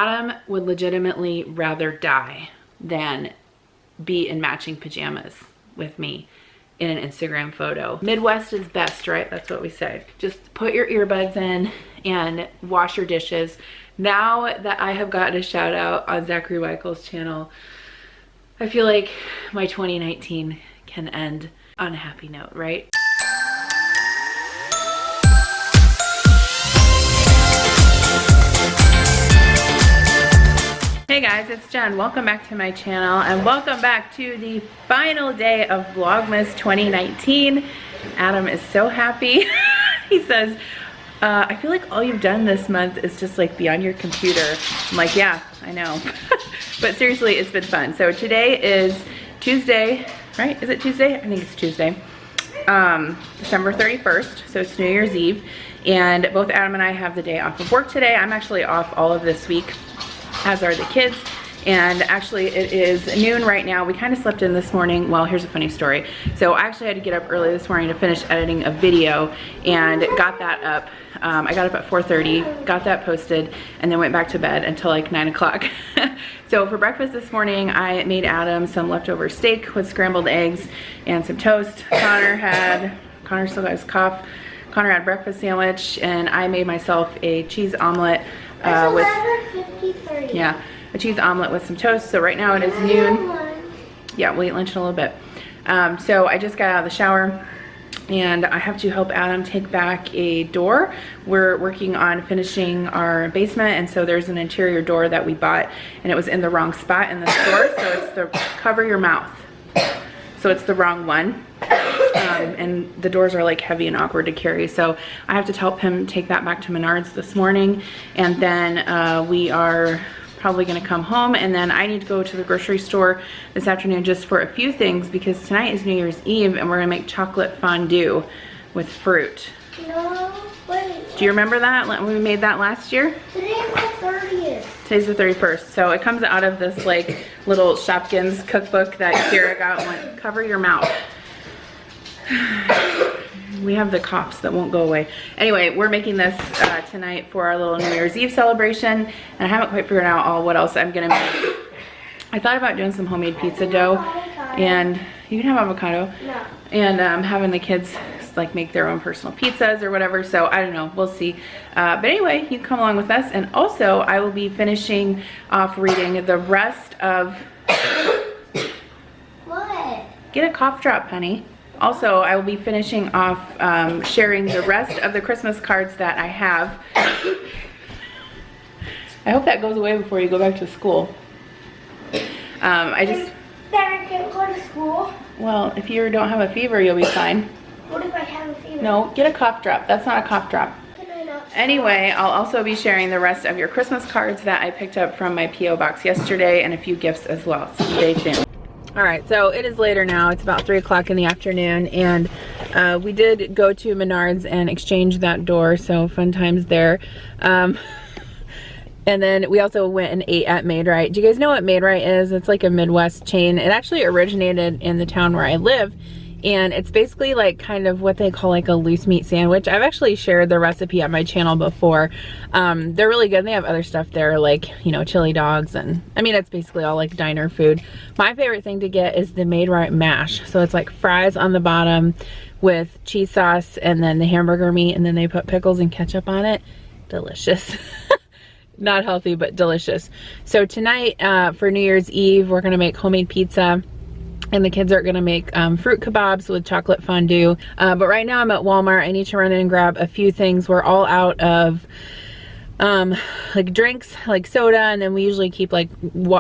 Adam would legitimately rather die than be in matching pajamas with me in an Instagram photo. Midwest is best, right? That's what we say. Just put your earbuds in and wash your dishes. Now that I have gotten a shout out on Zachary Weichels' channel, I feel like my 2019 can end on a happy note, right? Hey guys, it's Jen. Welcome back to my channel and welcome back to the final day of Vlogmas 2019. Adam is so happy. He says, I feel like all you've done this month is just like be on your computer. I'm like, yeah, I know. But seriously, it's been fun. So today is Tuesday, right? Is it Tuesday? I think it's Tuesday. December 31st, so it's New Year's Eve. And both Adam and I have the day off of work today. I'm actually off all of this week, as are the kids. And actually it is noon right now. We kind of slept in this morning. Well, here's a funny story. So I actually had to get up early this morning to finish editing a video and got that up. I got up at 4:30, got that posted, and then went back to bed until like 9 o'clock. So for breakfast this morning, I made Adam some leftover steak with scrambled eggs and some toast. Connor still got his cough. Connor had breakfast sandwich, and I made myself a cheese omelet with a cheese omelet with some toast. So right now it is noon. Yeah, we'll eat lunch in a little bit. So I just got out of the shower and I have to help Adam take back a door. We're working on finishing our basement, and so there's an interior door that we bought and it was in the wrong spot in the store. So it's the cover your mouth. So it's the wrong one. And the doors are like heavy and awkward to carry, so I have to help him take that back to Menards this morning, and then we are probably going to come home, and then I need to go to the grocery store this afternoon just for a few things because tonight is New Year's Eve and we're going to make chocolate fondue with fruit. No, wait. Do you remember that when we made that last year? Today's the 30th. Today's the 31st, so it comes out of this like little Shopkins cookbook that Kira got and went, cover your mouth. We have the coughs that won't go away. Anyway, we're making this tonight for our little New Year's Eve celebration, and I haven't quite figured out what else I'm gonna make. I thought about doing some homemade pizza dough, and you can have avocado. No. And having the kids like make their own personal pizzas or whatever. So I don't know, we'll see. But anyway, you can come along with us, and also I will be finishing off reading the rest of. What? Get a cough drop, honey. Also, I will be finishing off sharing the rest of the Christmas cards that I have. I hope that goes away before you go back to school. I just... Then I can't go to school. Well, if you don't have a fever, you'll be fine. What if I have a fever? No, get a cough drop. That's not a cough drop. Can I not? Anyway, I'll also be sharing the rest of your Christmas cards that I picked up from my P.O. box yesterday, and a few gifts as well, so stay tuned. All right, so it is later now. It's about 3 o'clock in the afternoon, and we did go to Menards and exchange that door, so fun times there. And then we also went and ate at Maid-Rite. Do you guys know what Maid-Rite is? It's like a Midwest chain. It actually originated in the town where I live, and it's basically like kind of what they call like a loose meat sandwich. I've actually shared the recipe on my channel before. They're really good. They have other stuff there, like, you know, chili dogs, and I mean, it's basically all like diner food. My favorite thing to get is the Maid-Rite mash. So it's like fries on the bottom with cheese sauce and then the hamburger meat, and then they put pickles and ketchup on it. Delicious. Not healthy, but delicious. So tonight for New Year's Eve, we're gonna make homemade pizza, and the kids are gonna make fruit kebabs with chocolate fondue. But right now I'm at Walmart. I need to run in and grab a few things. We're all out of like drinks, like soda, and then we usually keep like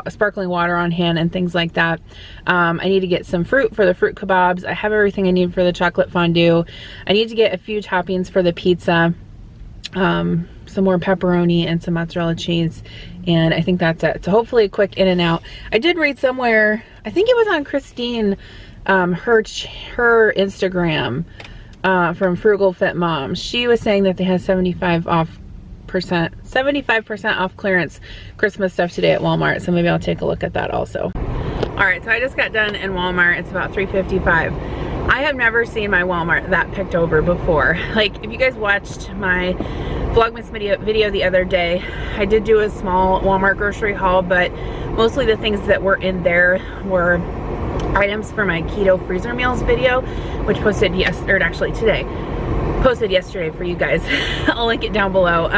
sparkling water on hand and things like that. I need to get some fruit for the fruit kebabs. I have everything I need for the chocolate fondue. I need to get a few toppings for the pizza. Some more pepperoni and some mozzarella cheese, and I think that's it. So hopefully a quick in and out. I did read somewhere, I think it was on Christine, her Instagram, from Frugal Fit Mom. She was saying that they had 75% off clearance Christmas stuff today at Walmart, so maybe I'll take a look at that also. All right, so I just got done in Walmart. It's about 3:55. I have never seen my Walmart that picked over before. Like, if you guys watched my Vlogmas video the other day, I did do a small Walmart grocery haul, but mostly the things that were in there were items for my keto freezer meals video, which posted actually today, posted yesterday for you guys. I'll link it down below.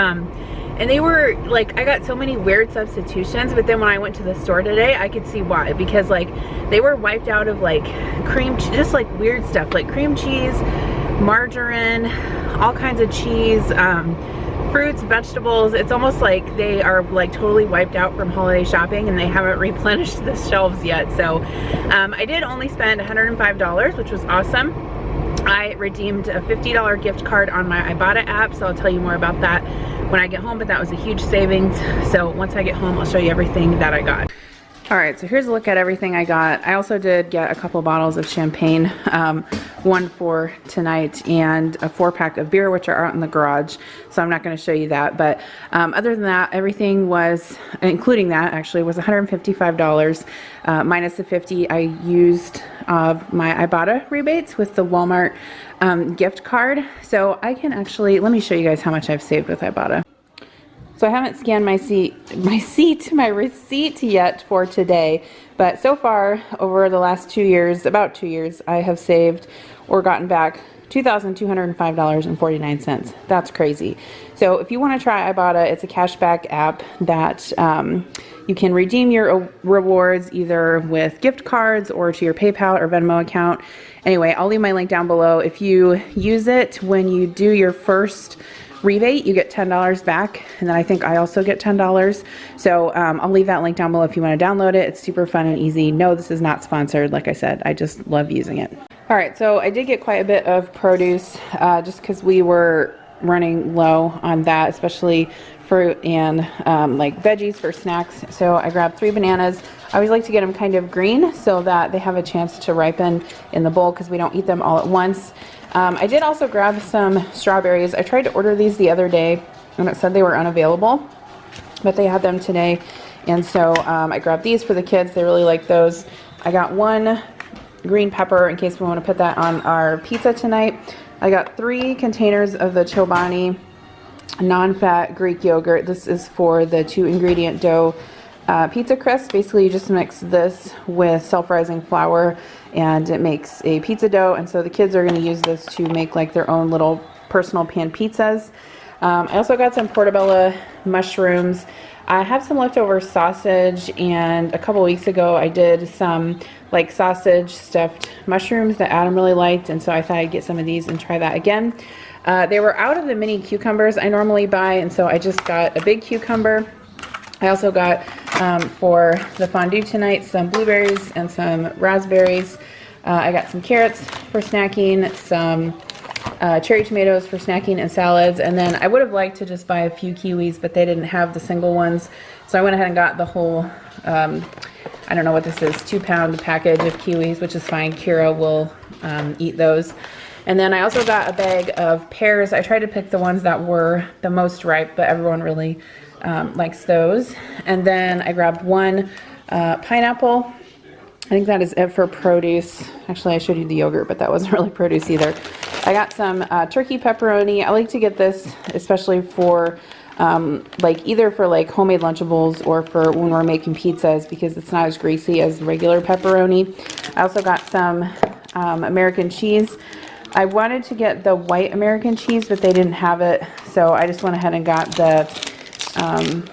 And they were like, I got so many weird substitutions, but then when I went to the store today, I could see why, because like they were wiped out of like cream, just like weird stuff, like cream cheese, margarine, all kinds of cheese, fruits, vegetables. It's almost like they are like totally wiped out from holiday shopping and they haven't replenished the shelves yet. So I did only spend $105, which was awesome. I redeemed a $50 gift card on my Ibotta app, so I'll tell you more about that when I get home, but that was a huge savings. So once I get home, I'll show you everything that I got. All right, so here's a look at everything I got. I also did get a couple bottles of champagne, one for tonight, and a 4-pack of beer, which are out in the garage. So I'm not going to show you that. But other than that, everything was, including that actually, was $155 minus the $50 I used of my Ibotta rebates with the Walmart gift card. So I can actually, let me show you guys how much I've saved with Ibotta. So I haven't scanned my receipt yet for today, but so far over the last 2 years, about 2 years, I have saved or gotten back $2,205.49. That's crazy. So if you want to try Ibotta, it's a cashback app that you can redeem your rewards either with gift cards or to your PayPal or Venmo account. Anyway, I'll leave my link down below. If you use it when you do your first rebate, you get $10 back, and then I think I also get $10. So I'll leave that link down below if you want to download it. It's super fun and easy. No, this is not sponsored. Like I said, I just love using it. All right, so I did get quite a bit of produce just because we were running low on that, especially fruit and like veggies for snacks. So I grabbed 3 bananas. I always like to get them kind of green so that they have a chance to ripen in the bowl because we don't eat them all at once. I did also grab some strawberries. I tried to order these the other day and it said they were unavailable, but they had them today. And so I grabbed these for the kids. They really like those. I got 1 green pepper in case we want to put that on our pizza tonight. I got 3 containers of the Chobani non-fat Greek yogurt. This is for the 2-ingredient dough pizza crust. Basically, you just mix this with self-rising flour and it makes a pizza dough, and so the kids are going to use this to make like their own little personal pan pizzas. I also got some portobello mushrooms. I have some leftover sausage, and a couple weeks ago I did some like sausage stuffed mushrooms that Adam really liked, and so I thought I'd get some of these and try that again. They were out of the mini cucumbers I normally buy, and so I just got a big cucumber. I also got for the fondue tonight some blueberries and some raspberries. I got some carrots for snacking, some cherry tomatoes for snacking and salads, and then I would have liked to just buy a few kiwis, but they didn't have the single ones, so I went ahead and got the whole, I don't know what this is, 2-pound package of kiwis, which is fine. Kira will eat those. And then I also got a bag of pears. I tried to pick the ones that were the most ripe, but everyone really likes those. And then I grabbed 1 pineapple. I think that is it for produce. Actually, I showed you the yogurt, but that wasn't really produce either. I got some turkey pepperoni. I like to get this especially for like either for like homemade Lunchables or for when we're making pizzas because it's not as greasy as regular pepperoni. I also got some American cheese. I wanted to get the white American cheese, but they didn't have it, so I just went ahead and got the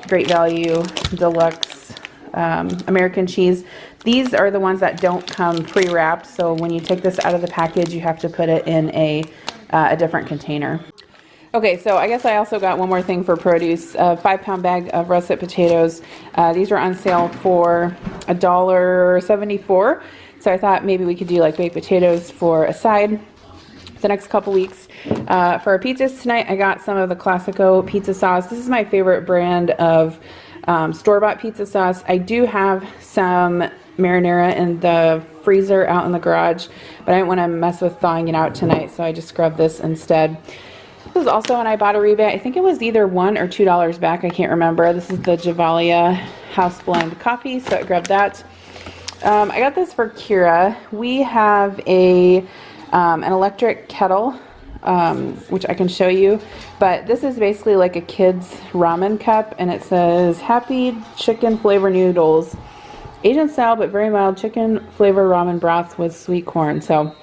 Great Value Deluxe American cheese. These are the ones that don't come pre-wrapped, so when you take this out of the package, you have to put it in a different container. Okay, so I guess I also got one more thing for produce, a 5-pound bag of russet potatoes. These were on sale for $1.74, so I thought maybe we could do like baked potatoes for a side the next couple weeks. For our pizzas tonight, I got some of the Classico pizza sauce. This is my favorite brand of store-bought pizza sauce. I do have some marinara in the freezer out in the garage, but I didn't want to mess with thawing it out tonight, so I just grabbed this instead. This is also an Ibotta rebate. I think it was either $1 or $2 back. I can't remember. This is the Javalia House Blend Coffee, so I grabbed that. I got this for Kira. We have a an electric kettle, which I can show you. But this is basically like a kid's ramen cup, and it says Happy Chicken Flavor Noodles. Asian style but very mild chicken flavor ramen broth with sweet corn. So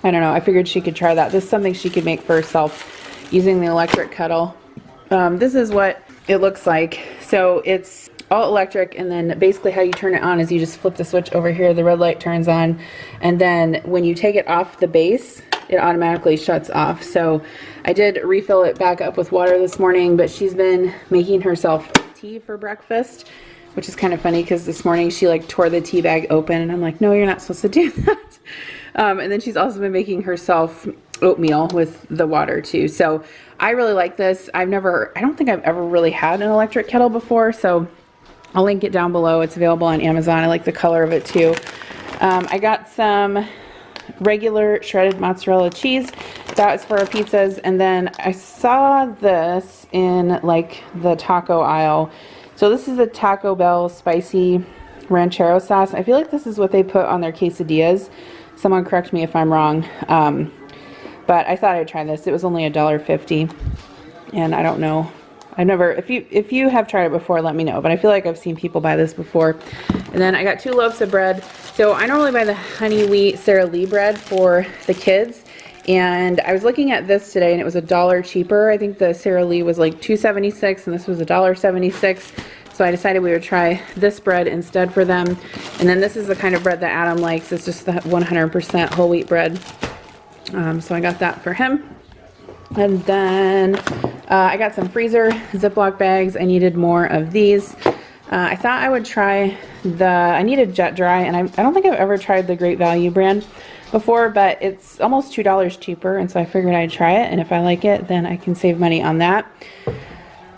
I don't know, I figured she could try that. This is something she could make for herself using the electric kettle. This is what it looks like. So it's all electric, and then basically how you turn it on is you just flip the switch over here, the red light turns on, and then when you take it off the base, it automatically shuts off. So I did refill it back up with water this morning, but she's been making herself tea for breakfast, which is kind of funny because this morning she like tore the tea bag open, and I'm like, no, you're not supposed to do that. And then she's also been making herself oatmeal with the water too. So I really like this. I don't think I've ever really had an electric kettle before, so I'll link it down below. It's available on Amazon. I like the color of it too. I got some regular shredded mozzarella cheese. That is for our pizzas. And then I saw this in like the taco aisle. So this is a Taco Bell spicy ranchero sauce. I feel like this is what they put on their quesadillas. Someone correct me if I'm wrong. But I thought I'd try this. It was only $1.50. And I don't know. If you have tried it before, let me know. But I feel like I've seen people buy this before. And then I got 2 loaves of bread. So I normally buy the honey wheat Sara Lee bread for the kids. And I was looking at this today, and it was $1 cheaper. I think the Sara Lee was like $2.76, and this was $1.76. So I decided we would try this bread instead for them. And then this is the kind of bread that Adam likes. It's just the 100% whole wheat bread. So I got that for him. And then I got some freezer Ziploc bags. I needed more of these. I thought I would try I needed Jet Dry, and I don't think I've ever tried the Great Value brand before, but it's almost $2 cheaper, and so I figured I'd try it, and if I like it, then I can save money on that.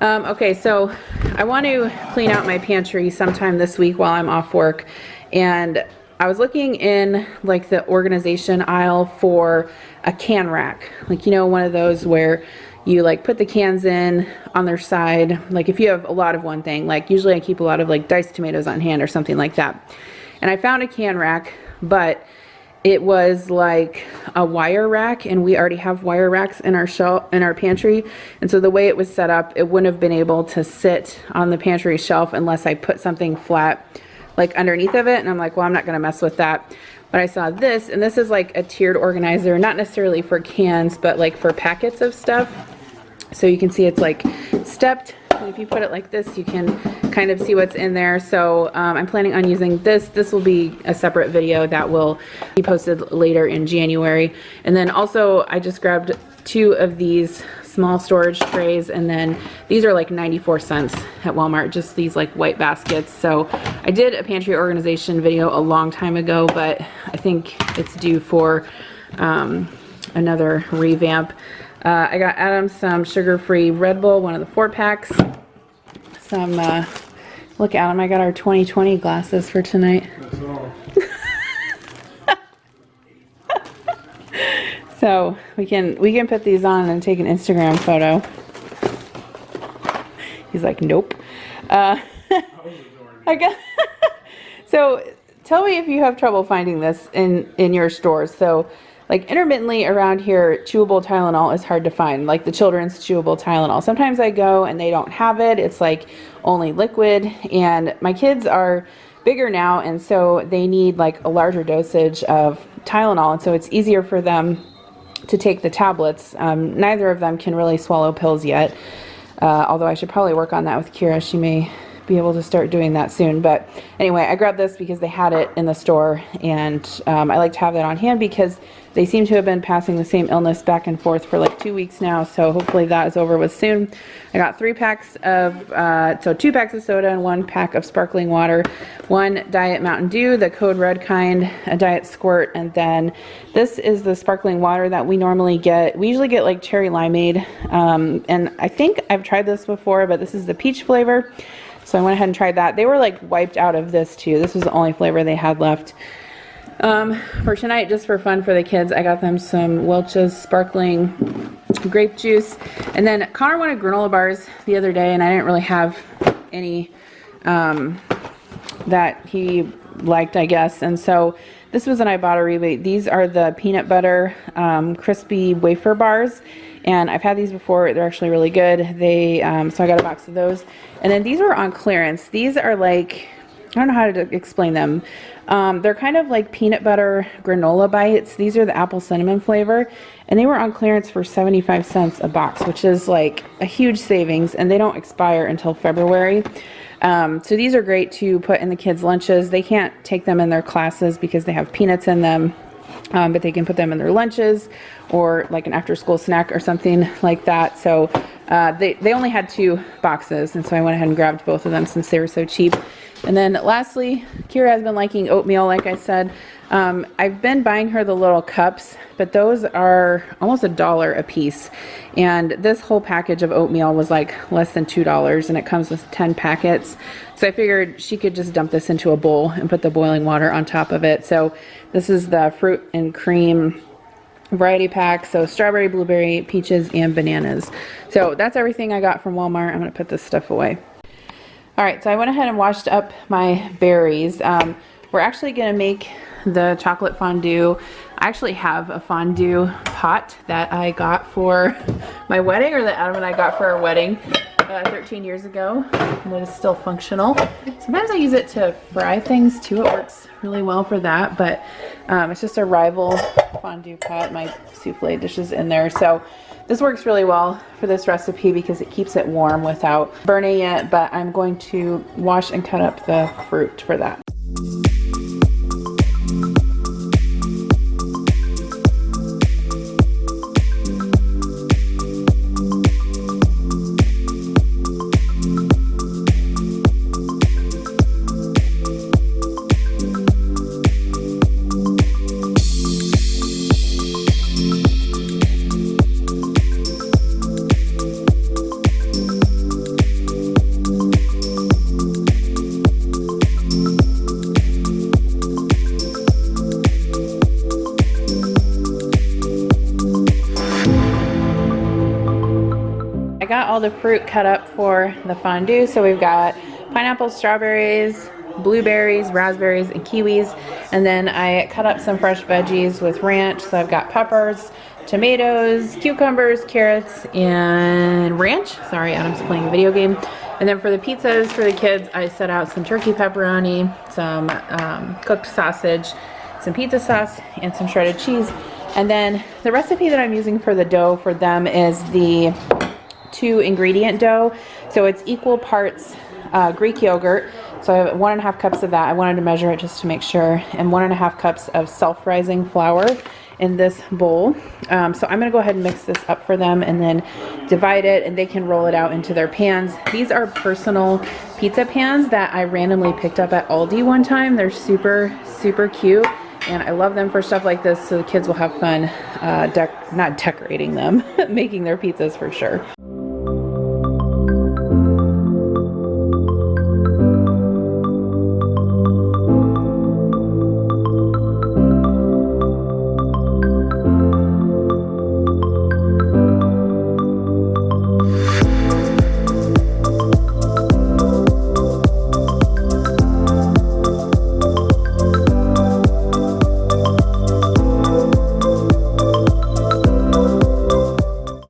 Okay, so I want to clean out my pantry sometime this week while I'm off work, and I was looking in like the organization aisle for a can rack, like, you know, one of those where you like put the cans in on their side, like if you have a lot of one thing, like usually I keep a lot of like diced tomatoes on hand or something like that. And I found a can rack, but it was like a wire rack, and we already have wire racks in our pantry. And so the way it was set up, it wouldn't have been able to sit on the pantry shelf unless I put something flat like underneath of it. And I'm like, well, I'm not gonna mess with that. But I saw this, and this is like a tiered organizer, not necessarily for cans, but like for packets of stuff. So you can see it's like stepped, and if you put it like this, you can kind of see what's in there. So I'm planning on using this. This will be a separate video that will be posted later in January. And then also I just grabbed 2 of these small storage trays, and then these are like 94 cents at Walmart, just these like white baskets. So I did a pantry organization video a long time ago, but I think it's due for another revamp. I got Adam some sugar-free Red Bull, one of the 4-packs. Some, look Adam, I got our 2020 glasses for tonight. That's all. So we can put these on and take an Instagram photo. He's like, nope. I got. So tell me if you have trouble finding this in your stores. So like intermittently around here, chewable Tylenol is hard to find, like the children's chewable Tylenol. Sometimes I go and they don't have it. It's like only liquid, and my kids are bigger now, and so they need like a larger dosage of Tylenol, and so it's easier for them to take the tablets. Neither of them can really swallow pills yet, although I should probably work on that with Kira. She may be able to start doing that soon. But anyway, I grabbed this because they had it in the store, and I like to have that on hand because they seem to have been passing the same illness back and forth for like 2 weeks now, so hopefully that is over with soon. I got 3 packs of, so 2 packs of soda and 1 pack of sparkling water, 1 Diet Mountain Dew, the Code Red kind, a Diet Squirt, and then this is the sparkling water that we normally get. We usually get like cherry limeade, and I think I've tried this before, but this is the peach flavor, so I went ahead and tried that. They were like wiped out of this too. This was the only flavor they had left. For tonight, just for fun for the kids, I got them some Welch's sparkling grape juice. And then Connor wanted granola bars the other day, and I didn't really have any that he liked, I guess. And so this was an Ibotta rebate. These are the peanut butter crispy wafer bars, and I've had these before. They're actually really good. They so I got a box of those, and then these were on clearance. These are like, I don't know how to explain them. They're kind of like peanut butter granola bites. These are the apple cinnamon flavor, and they were on clearance for 75 cents a box, which is like a huge savings, and they don't expire until February. So these are great to put in the kids' lunches. They can't take them in their classes because they have peanuts in them, but they can put them in their lunches or like an after-school snack or something like that. So they only had 2 boxes, and so I went ahead and grabbed both of them since they were so cheap. And then lastly, Kira has been liking oatmeal, like I said. I've been buying her the little cups, but those are almost $1 a piece. And this whole package of oatmeal was like less than $2, and it comes with 10 packets. So I figured she could just dump this into a bowl and put the boiling water on top of it. So this is the fruit and cream variety pack. So strawberry, blueberry, peaches, and bananas. So that's everything I got from Walmart. I'm going to put this stuff away. All right, so I went ahead and washed up my berries. We're actually going to make the chocolate fondue. I actually have a fondue pot that I got for my wedding, or that Adam and I got for our wedding 13 years ago, and it is still functional. Sometimes I use it to fry things too. It works really well for that, but it's just a rival fondue pot. My souffle dish is in there, so this works really well for this recipe because it keeps it warm without burning it, but I'm going to wash and cut up the fruit for that. Got all the fruit cut up for the fondue. So we've got pineapples, strawberries, blueberries, raspberries, and kiwis. And then I cut up some fresh veggies with ranch. So I've got peppers, tomatoes, cucumbers, carrots, and ranch. Sorry, Adam's playing a video game. And then for the pizzas for the kids, I set out some turkey pepperoni, some cooked sausage, some pizza sauce, and some shredded cheese. And then the recipe that I'm using for the dough for them is the 2-ingredient dough. So it's equal parts Greek yogurt. So I have 1.5 cups of that. I wanted to measure it just to make sure. And 1.5 cups of self-rising flour in this bowl. So I'm going to go ahead and mix this up for them and then divide it, and they can roll it out into their pans. These are personal pizza pans that I randomly picked up at Aldi one time. They're super, super cute. And I love them for stuff like this, so the kids will have fun not decorating them, making their pizzas for sure.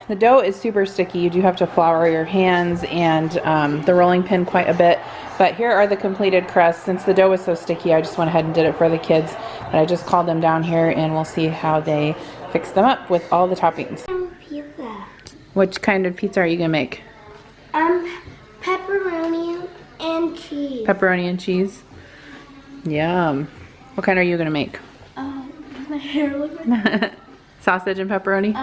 The dough is super sticky. You do have to flour your hands and the rolling pin quite a bit. But here are the completed crusts. Since the dough was so sticky, I just went ahead and did it for the kids. But I just called them down here, and we'll see how they fix them up with all the toppings. Pizza. Which kind of pizza are you gonna make? Pepperoni and cheese. Pepperoni and cheese? Yum. What kind are you gonna make? My hair looks like Sausage and pepperoni?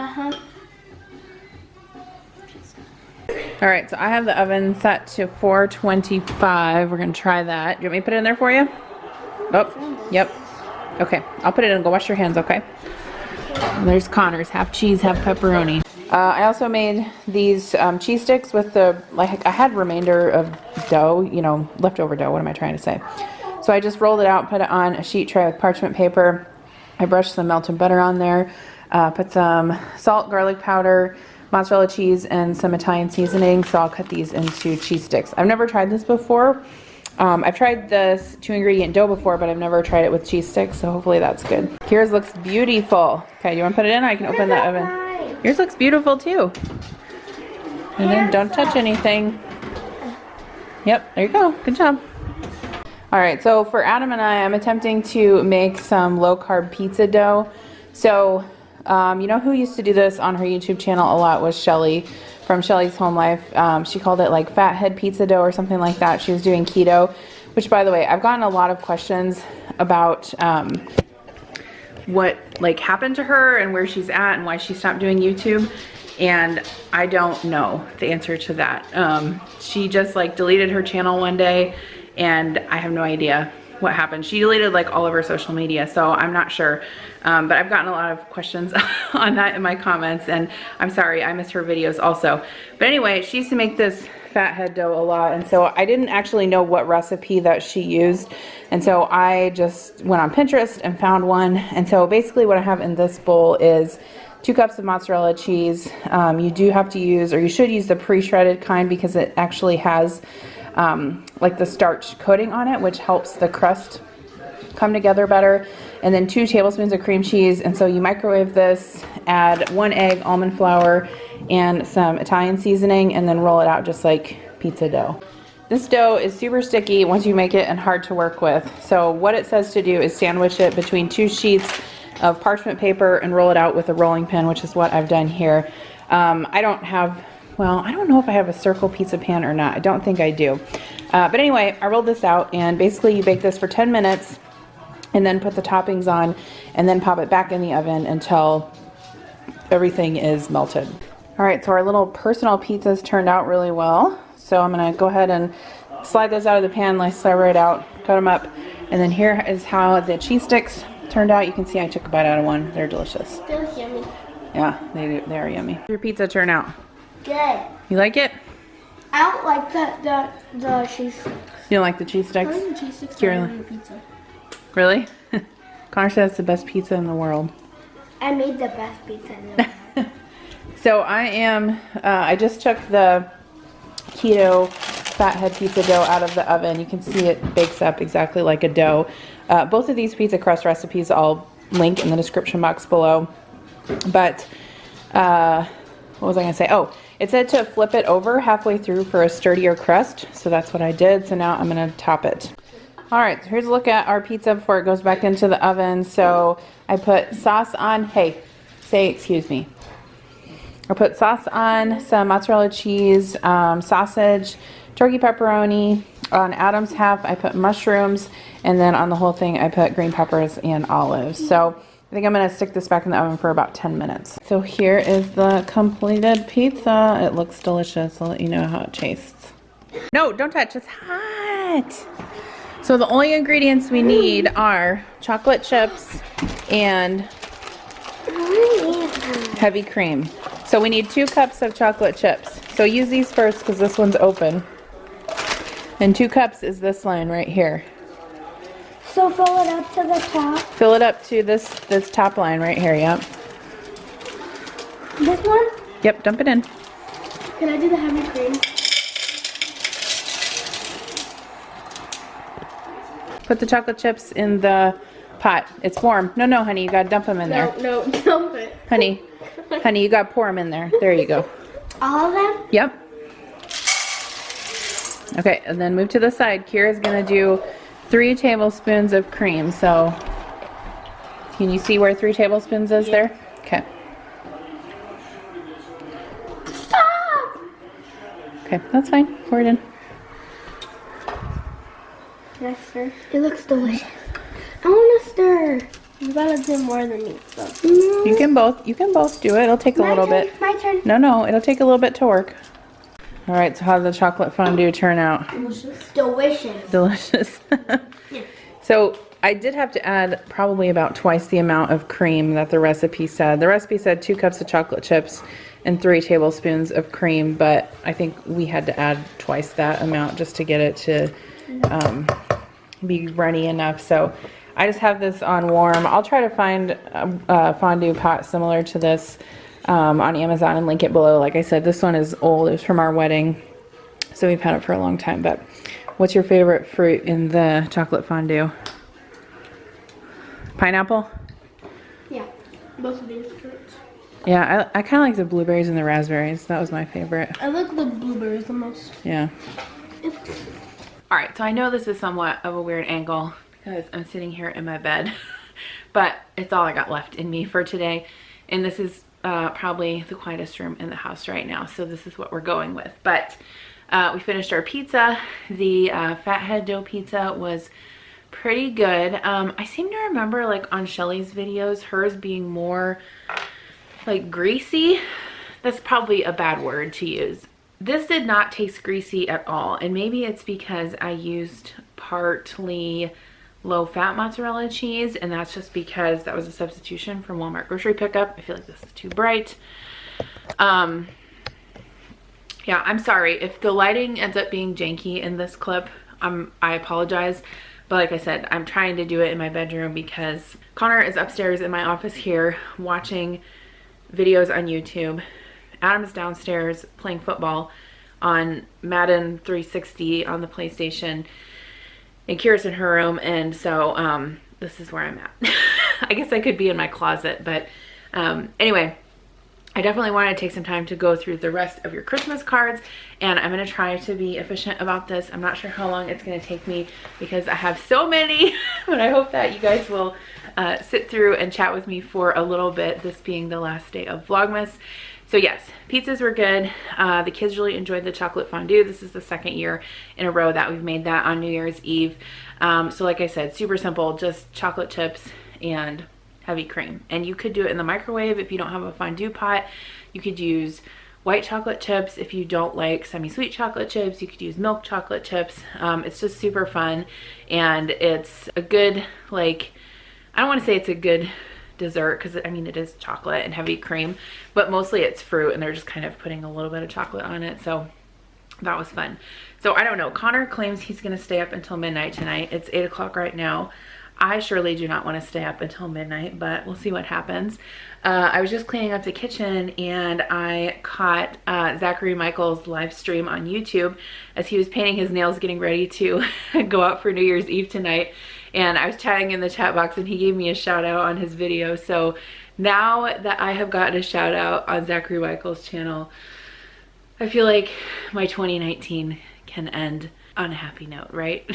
All right, so I have the oven set to 425. We're gonna try that. Do you want me to put it in there for you? Oh, yep. Okay, I'll put it in. Go wash your hands, okay? There's Connor's, half cheese, half pepperoni. I also made these cheese sticks with the, like, I had remainder of dough, you know, leftover dough. What am I trying to say? So I just rolled it out, put it on a sheet tray with parchment paper. I brushed some melted butter on there, put some salt, garlic powder, mozzarella cheese, and some Italian seasoning. So I'll cut these into cheese sticks. I've never tried this before, I've tried this 2-ingredient dough before, but I've never tried it with cheese sticks, so hopefully that's good. Yours looks beautiful. Okay, you want to put it in? I can open the oven. Yours looks beautiful too. And then don't touch anything. Yep, there you go. Good job. All right, so for Adam and I'm attempting to make some low-carb pizza dough. So, you know who used to do this on her YouTube channel a lot was Shelly from Shelly's Home Life. She called it like fathead pizza dough or something like that. She was doing keto, which, by the way, I've gotten a lot of questions about what like happened to her and where she's at and why she stopped doing YouTube. And I don't know the answer to that. She just like deleted her channel one day and I have no idea what happened. She deleted like all of her social media, so I'm not sure. But I've gotten a lot of questions on that in my comments, and I'm sorry, I missed her videos also. But anyway, she used to make this fathead dough a lot, and so I didn't actually know what recipe that she used. And so I just went on Pinterest and found one. And so basically what I have in this bowl is 2 cups of mozzarella cheese. You do have to use, or you should use the pre-shredded kind because it actually has like the starch coating on it, which helps the crust come together better. And then 2 tablespoons of cream cheese. And so you microwave this, add 1 egg, almond flour, and some Italian seasoning, and then roll it out just like pizza dough. This dough is super sticky once you make it and hard to work with. So what it says to do is sandwich it between 2 sheets of parchment paper and roll it out with a rolling pin, which is what I've done here. I don't have, well, I don't know if I have a circle pizza pan or not. I don't think I do. But anyway, I rolled this out, and basically you bake this for 10 minutes and then put the toppings on and then pop it back in the oven until everything is melted. All right, so our little personal pizzas turned out really well. So I'm gonna go ahead and slide those out of the pan, like slide right out, cut them up. And then here is how the cheese sticks turned out. You can see I took a bite out of one. They're delicious. They look yummy. Yeah, they are yummy. Your pizza turn out? Good. You like it? I don't like the cheese sticks. You don't like the cheese sticks? I like the cheese sticks Kira. on your pizza. Really? Connor says it's the best pizza in the world. I made the best pizza in the world. So I just took the keto fathead pizza dough out of the oven. You can see it bakes up exactly like a dough. Both of these pizza crust recipes I'll link in the description box below. But what was I gonna say? Oh, it said to flip it over halfway through for a sturdier crust. So that's what I did. So now I'm gonna top it. All right, so here's a look at our pizza before it goes back into the oven. So I put sauce on, hey, say excuse me. I put sauce on, some mozzarella cheese, sausage, turkey pepperoni. On Adam's half, I put mushrooms, and then on the whole thing, I put green peppers and olives. So I think I'm gonna stick this back in the oven for about 10 minutes. So here is the completed pizza. It looks delicious. I'll let you know how it tastes. No, don't touch, it's hot. So the only ingredients we need are chocolate chips and heavy cream. So we need 2 cups of chocolate chips. So use these first because this one's open. And 2 cups is this line right here. So fill it up to the top. Fill it up to this top line right here, yep. This one? Yep, dump it in. Can I do the heavy cream? Put the chocolate chips in the pot. It's warm. No, honey, you gotta dump them in there. No, dump it. Honey, you gotta pour them in there. There you go. All of them? Yep. Okay, and then move to the side. Kira's gonna do 3 tablespoons of cream. So, can you see where 3 tablespoons is there? Okay. Stop! Okay, that's fine. Pour it in. Can I stir? It looks delicious. I want to stir. You gotta do more than me. So. You can both do it. It'll take a little bit. My turn. No, it'll take a little bit to work. All right, so how did the chocolate fondue turn out? Delicious. Delicious. Yeah. So I did have to add probably about twice the amount of cream that the recipe said. The recipe said 2 cups of chocolate chips and 3 tablespoons of cream, but I think we had to add twice that amount just to get it to be runny enough. So I just have this on warm. I'll try to find a fondue pot similar to this on Amazon and link it below. Like I said, this one is old. It was from our wedding, so we've had it for a long time, but What's your favorite fruit in the chocolate fondue? Pineapple? Yeah, both of these fruits. Yeah, I kind of like the blueberries and the raspberries. That was my favorite. I like the blueberries the most. Yeah. All right, so I know this is somewhat of a weird angle because I'm sitting here in my bed, but it's all I got left in me for today. And this is probably the quietest room in the house right now, so this is what we're going with. But we finished our pizza. The Fathead dough pizza was pretty good. I seem to remember, like, on Shelly's videos, hers being more like greasy. That's probably a bad word to use. This did not taste greasy at all, and maybe it's because I used partly low-fat mozzarella cheese, and that's just because that was a substitution from Walmart grocery pickup. I feel like this is too bright. Yeah, I'm sorry if the lighting ends up being janky in this clip. I apologize, but like I said, I'm trying to do it in my bedroom because Connor is upstairs in my office here watching videos on YouTube. Adam's downstairs playing football on Madden 360 on the PlayStation, and Kira's in her room, and so this is where I'm at. I guess I could be in my closet, but anyway, I definitely want to take some time to go through the rest of your Christmas cards, and I'm going to try to be efficient about this. I'm not sure how long it's going to take me because I have so many, but I hope that you guys will sit through and chat with me for a little bit, this being the last day of Vlogmas. So yes, pizzas were good. The kids really enjoyed the chocolate fondue. This is the second year in a row that we've made that on New Year's Eve. So like I said, super simple, just chocolate chips and heavy cream. And you could do it in the microwave if you don't have a fondue pot. You could use white chocolate chips if you don't like semi-sweet chocolate chips. You could use milk chocolate chips. It's just super fun, and it's a good, like, I don't want to say it's a good dessert because I mean it is chocolate and heavy cream, but mostly it's fruit and they're just kind of putting a little bit of chocolate on it, so that was fun. So I don't know, Connor claims he's gonna stay up until midnight tonight. It's 8 o'clock right now. I surely do not want to stay up until midnight, but we'll see what happens. I was just cleaning up the kitchen and I caught Zachary Michael's live stream on YouTube as he was painting his nails getting ready to go out for New Year's Eve tonight. And I was chatting in the chat box and he gave me a shout out on his video. So now that I have gotten a shout out on Zachary Michael's channel, I feel like my 2019 can end on a happy note, right?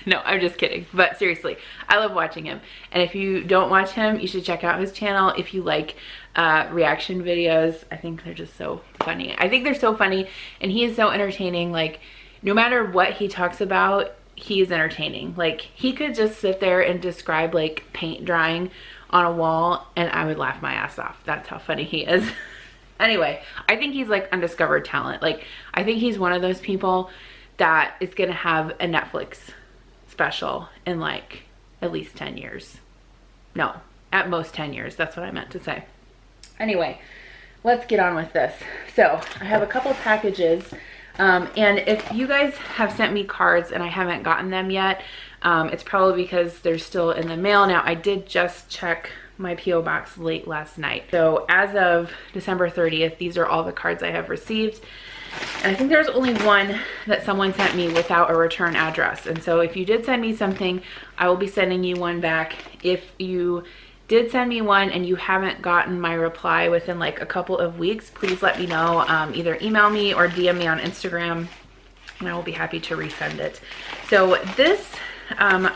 No, I'm just kidding. But seriously, I love watching him. And if you don't watch him, you should check out his channel. If you like reaction videos, I think they're just so funny. I think they're so funny and he is so entertaining. Like, no matter what he talks about, he is entertaining. Like, he could just sit there and describe like paint drying on a wall and I would laugh my ass off. That's how funny he is. Anyway, I think he's like undiscovered talent. Like, I think he's one of those people that is gonna have a Netflix special in like at least 10 years. No, at most 10 years. That's what I meant to say. Anyway, let's get on with this. So I have a couple packages. And if you guys have sent me cards and I haven't gotten them yet, it's probably because they're still in the mail. Now, I did just check my P.O. box late last night. So as of December 30th, these are all the cards I have received. And I think there's only one that someone sent me without a return address. And so if you did send me something, I will be sending you one back. If you did send me one and you haven't gotten my reply within like a couple of weeks, please let me know. Either email me or DM me on Instagram and I will be happy to resend it. So this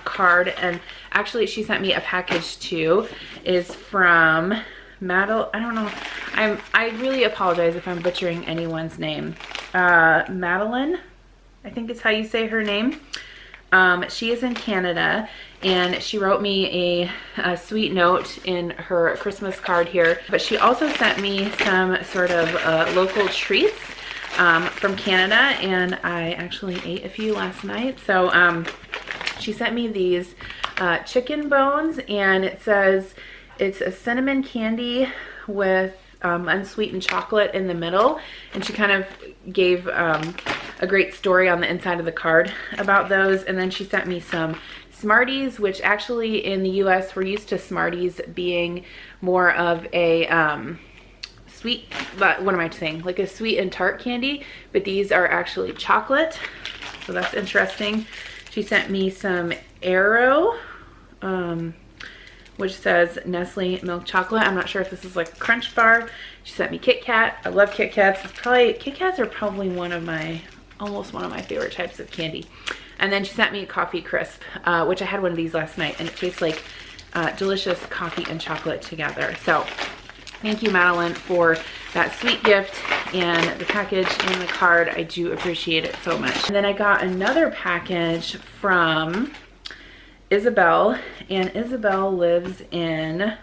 card, and actually she sent me a package too, is from Madeline. I don't know. I really apologize if I'm butchering anyone's name. Madeline, I think is how you say her name. She is in Canada and she wrote me a sweet note in her Christmas card here, but she also sent me some sort of local treats from Canada, and I actually ate a few last night. So she sent me these chicken bones, and it says it's a cinnamon candy with unsweetened chocolate in the middle, and she kind of gave a great story on the inside of the card about those. And then she sent me some Smarties, which actually in the US we're used to Smarties being more of a sweet, but what am I saying, like a sweet and tart candy, but these are actually chocolate. so that's interesting. She sent me some Aero, which says Nestle milk chocolate. I'm not sure if this is like a crunch bar. She sent me Kit Kat. I love Kit Kats. Kit Kats are probably almost one of my favorite types of candy. And then she sent me a coffee crisp, which I had one of these last night, and it tastes like delicious coffee and chocolate together. So thank you, Madeline, for that sweet gift and the package and the card. I do appreciate it so much. And then I got another package from Isabel, and Isabel lives in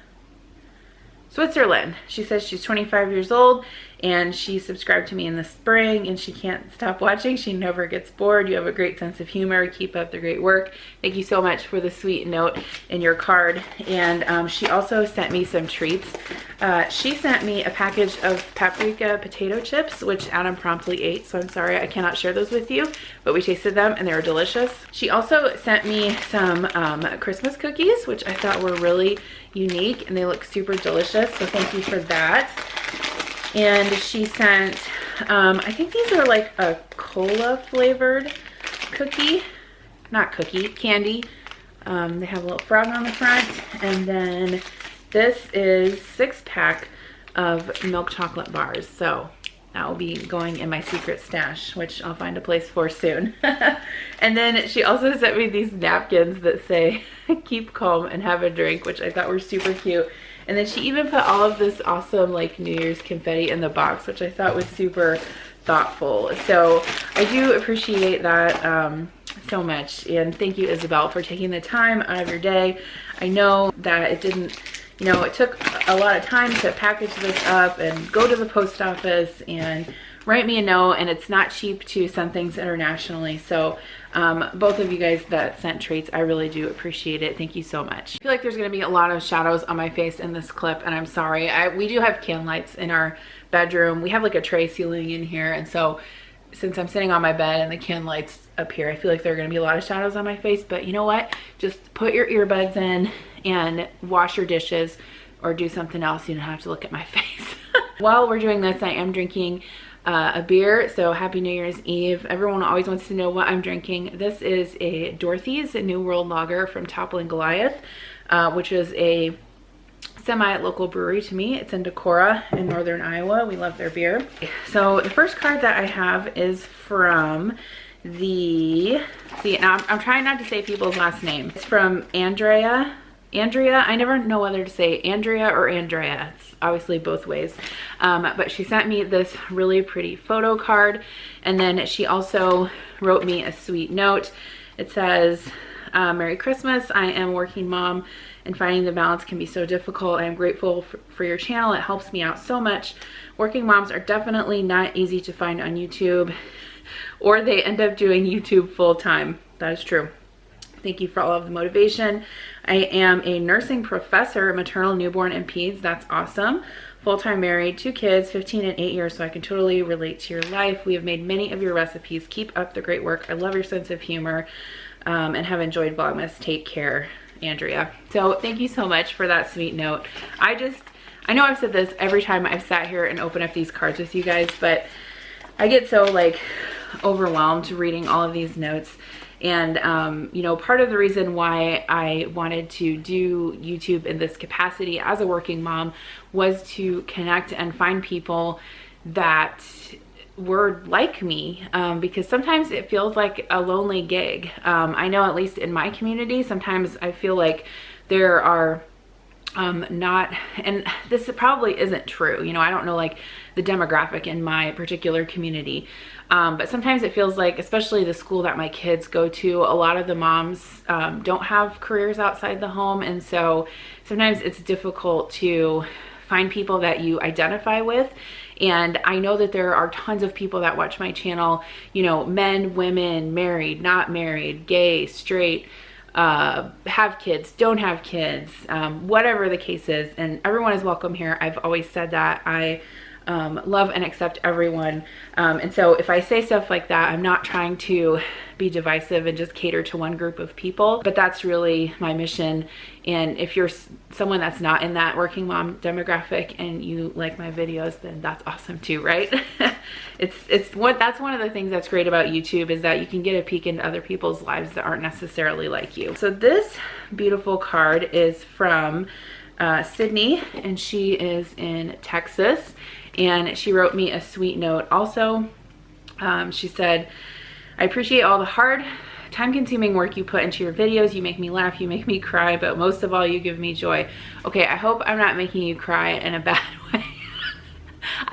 Switzerland. She says she's 25 years old and she subscribed to me in the spring and she can't stop watching. She never gets bored. You have a great sense of humor. Keep up the great work. Thank you so much for the sweet note in your card. And she also sent me some treats. She sent me a package of paprika potato chips, which Adam promptly ate, so I'm sorry I cannot share those with you, but we tasted them and they were delicious. She also sent me some Christmas cookies, which I thought were really unique and they look super delicious, so thank you for that. And she sent, I think these are like a cola flavored cookie, not cookie, candy. They have a little frog on the front, and then this is 6-pack of milk chocolate bars. So that will be going in my secret stash, which I'll find a place for soon. And then she also sent me these napkins that say, keep calm and have a drink, which I thought were super cute. And then she even put all of this awesome like New Year's confetti in the box, which I thought was super thoughtful. So I do appreciate that so much. And thank you, Isabel, for taking the time out of your day. I know that it didn't, you know, it took a lot of time to package this up and go to the post office and write me a note, and it's not cheap to send things internationally. So both of you guys that sent treats, I really do appreciate it. Thank you so much. I feel like there's going to be a lot of shadows on my face in this clip, and I'm sorry. We do have can lights in our bedroom. We have like a tray ceiling in here, and so since I'm sitting on my bed and the can lights up here, I feel like there are going to be a lot of shadows on my face. But you know what? Just put your earbuds in and wash your dishes or do something else. You don't have to look at my face. While we're doing this, I am drinking a beer, so happy New Year's Eve. Everyone always wants to know what I'm drinking. This is a Dorothy's New World Lager from Toppling Goliath, which is a semi-local brewery to me. It's in Decorah in northern Iowa. We love their beer. So the first card that I have is from now I'm trying not to say people's last names. It's from Andrea. I never know whether to say Andrea or Andrea. It's obviously both ways. But she sent me this really pretty photo card, and then she also wrote me a sweet note. It says, Merry Christmas. I am a working mom and finding the balance can be so difficult. I am grateful for your channel. It helps me out so much. Working moms are definitely not easy to find on YouTube, or they end up doing YouTube full time. That is true. Thank you for all of the motivation. I am a nursing professor, maternal, newborn, and peds. That's awesome. Full-time married, 2 kids, 15 and 8 years, so I can totally relate to your life. We have made many of your recipes. Keep up the great work. I love your sense of humor and have enjoyed Vlogmas. Take care, Andrea. So thank you so much for that sweet note. I know I've said this every time I've sat here and opened up these cards with you guys, but I get so like overwhelmed reading all of these notes. And, you know, part of the reason why I wanted to do YouTube in this capacity as a working mom was to connect and find people that were like me, because sometimes it feels like a lonely gig. I know at least in my community, sometimes I feel like there are not, and this probably isn't true, you know, I don't know like the demographic in my particular community, but sometimes it feels like, especially the school that my kids go to, a lot of the moms don't have careers outside the home, and so sometimes it's difficult to find people that you identify with. And I know that there are tons of people that watch my channel, you know, men, women, married, not married, gay, straight, have kids, don't have kids, whatever the case is, and everyone is welcome here. I've always said that. I love and accept everyone. And so if I say stuff like that, I'm not trying to be divisive and just cater to one group of people, but that's really my mission. And if you're someone that's not in that working mom demographic and you like my videos, then that's awesome too, right? That's one of the things that's great about YouTube, is that you can get a peek into other people's lives that aren't necessarily like you. So this beautiful card is from Sydney, and she is in Texas, and she wrote me a sweet note also. She said, I appreciate all the hard, time-consuming work you put into your videos. You make me laugh, you make me cry, but most of all, you give me joy. Okay, I hope I'm not making you cry in a bad way.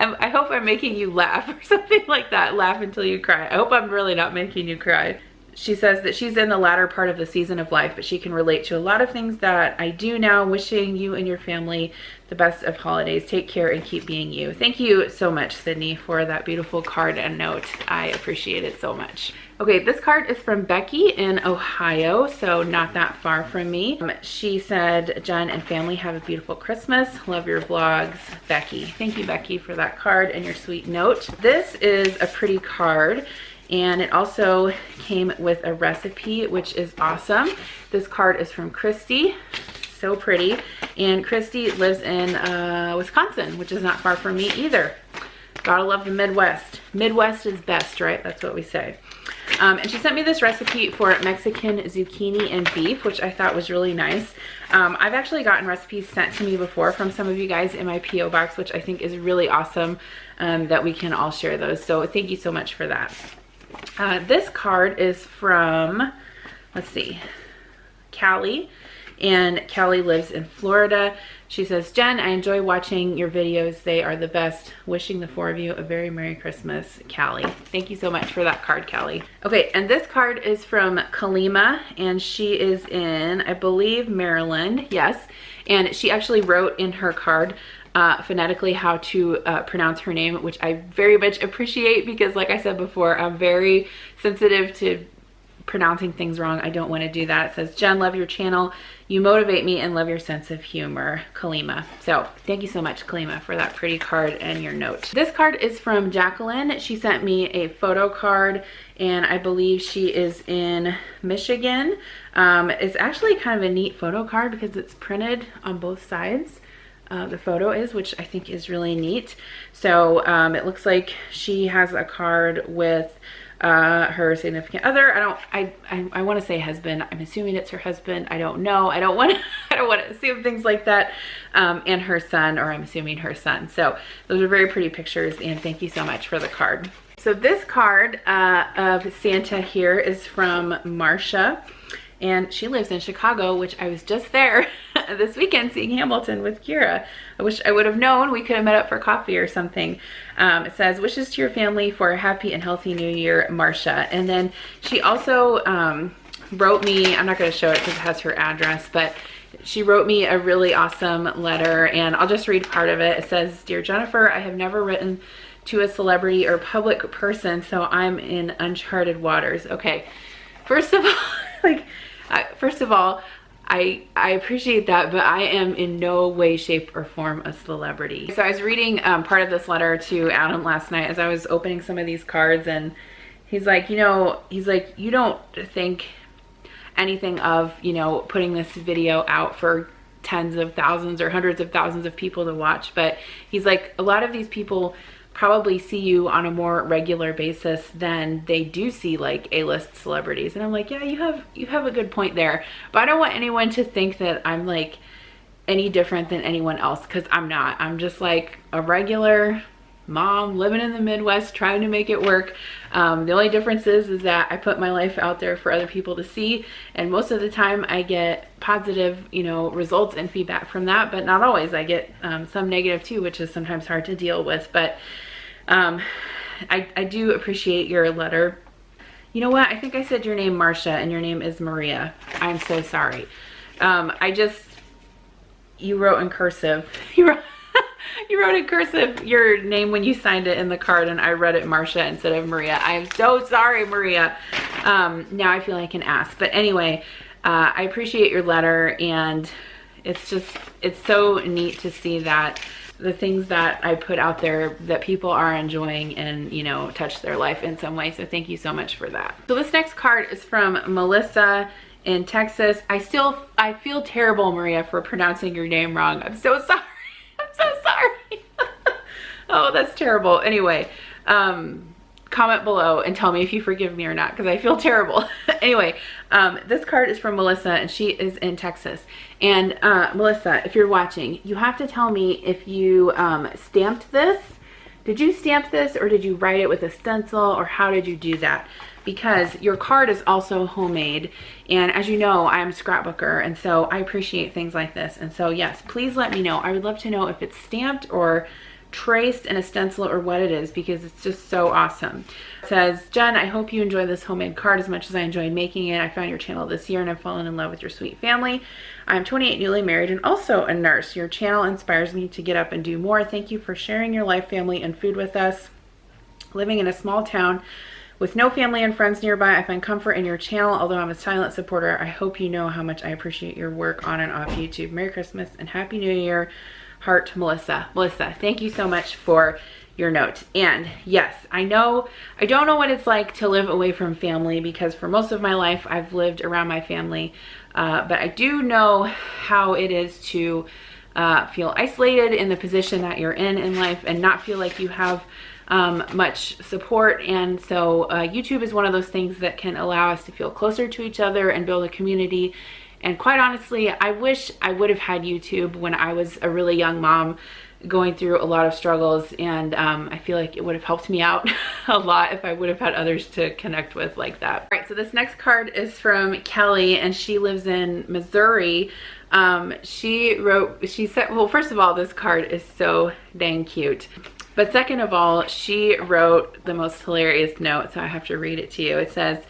I hope I'm making you laugh or something like that. Laugh until you cry. I hope I'm really not making you cry. She says that she's in the latter part of the season of life, but she can relate to a lot of things that I do now. Wishing you and your family the best of holidays. Take care and keep being you. Thank you so much, Sydney, for that beautiful card and note. I appreciate it so much. Okay, this card is from Becky in Ohio, so not that far from me. She said, Jen and family, have a beautiful Christmas. Love your vlogs, Becky. Thank you, Becky, for that card and your sweet note. This is a pretty card, and it also came with a recipe, which is awesome. This card is from Christy. So pretty. And Christy lives in Wisconsin, which is not far from me either. Gotta love the Midwest. Midwest is best, right? That's what we say. And she sent me this recipe for Mexican zucchini and beef, which I thought was really nice. I've actually gotten recipes sent to me before from some of you guys in my P.O. box, which I think is really awesome, that we can all share those. So thank you so much for that. This card is from, let's see, Callie, and Callie lives in Florida. She says, Jen, I enjoy watching your videos. They are the best. Wishing the four of you a very Merry Christmas, Callie. Thank you so much for that card, Callie. Okay, and this card is from Kalima, and she is in, I believe, Maryland. Yes, and she actually wrote in her card phonetically how to pronounce her name, which I very much appreciate, because like I said before, I'm very sensitive to pronouncing things wrong. I don't want to do that. It says, Jen, love your channel. You motivate me and love your sense of humor, Kalima. So thank you so much, Kalima, for that pretty card and your note. This card is from Jacqueline. She sent me a photo card, and I believe she is in Michigan. It's actually kind of a neat photo card because it's printed on both sides. The photo is, which I think is really neat. So it looks like she has a card with her significant other. I want to say husband. I'm assuming it's her husband. I don't know. I don't want to assume things like that. And her son, or I'm assuming her son. So those are very pretty pictures, and thank you so much for the card. So this card of Santa here is from Marsha, and she lives in Chicago, which I was just there this weekend seeing Hamilton with Kira. I wish I would have known. We could have met up for coffee or something. It says, wishes to your family for a happy and healthy new year, Marsha. And then she also wrote me, I'm not going to show it because it has her address, but she wrote me a really awesome letter, and I'll just read part of it. It says, Dear Jennifer, I have never written to a celebrity or public person, so I'm in uncharted waters. Okay, first of all, I appreciate that, but I am in no way, shape, or form a celebrity. So I was reading part of this letter to Adam last night as I was opening some of these cards, and he's like, you don't think anything of, putting this video out for tens of thousands or hundreds of thousands of people to watch, but he's like, a lot of these people probably see you on a more regular basis than they do see like A-list celebrities. And I'm like, yeah, you have a good point there, but I don't want anyone to think that I'm like any different than anyone else, because I'm not. I'm just like a regular mom living in the Midwest trying to make it work. The only difference is that I put my life out there for other people to see, and most of the time I get positive results and feedback from that, but not always. I get some negative too, which is sometimes hard to deal with. But I do appreciate your letter. You know what, I think I said your name Marsha and your name is Maria. I'm so sorry. You wrote in cursive. You wrote in cursive your name when you signed it in the card, and I read it Marsha instead of Maria. I am so sorry, Maria. Now I feel like an ass. But anyway, I appreciate your letter, and it's so neat to see that the things that I put out there that people are enjoying and, you know, touch their life in some way. So thank you so much for that. So this next card is from Melissa in Texas. I feel terrible, Maria, for pronouncing your name wrong. I'm so sorry. I'm so sorry. Oh, that's terrible. Anyway, comment below and tell me if you forgive me or not, because I feel terrible. Anyway, this card is from Melissa, and she is in Texas. And Melissa, if you're watching, you have to tell me if you stamped this. Did you stamp this, or did you write it with a stencil, or how did you do that? Because your card is also homemade, and as you know, I'm a scrapbooker, and so I appreciate things like this. And so yes, please let me know. I would love to know if it's stamped or traced in a stencil or what it is, because it's just so awesome. It says, Jen, I hope you enjoy this homemade card as much as I enjoyed making it. I found your channel this year and I've fallen in love with your sweet family. I'm 28, newly married, and also a nurse. Your channel inspires me to get up and do more. Thank you for sharing your life, family, and food with us. Living in a small town with no family and friends nearby, I find comfort in your channel. Although I'm a silent supporter, I hope you know how much I appreciate your work on and off YouTube. Merry Christmas and Happy New Year. Heart, Melissa. Melissa, thank you so much for your note. And yes, I don't know what it's like to live away from family, because for most of my life I've lived around my family, but I do know how it is to feel isolated in the position that you're in life and not feel like you have much support. And so YouTube is one of those things that can allow us to feel closer to each other and build a community. And quite honestly, I wish I would have had YouTube when I was a really young mom going through a lot of struggles, and I feel like it would have helped me out a lot if I would have had others to connect with like that. All right, so this next card is from Kelly, and she lives in Missouri. She said, well, first of all, this card is so dang cute. But second of all, she wrote the most hilarious note, so I have to read it to you. It says,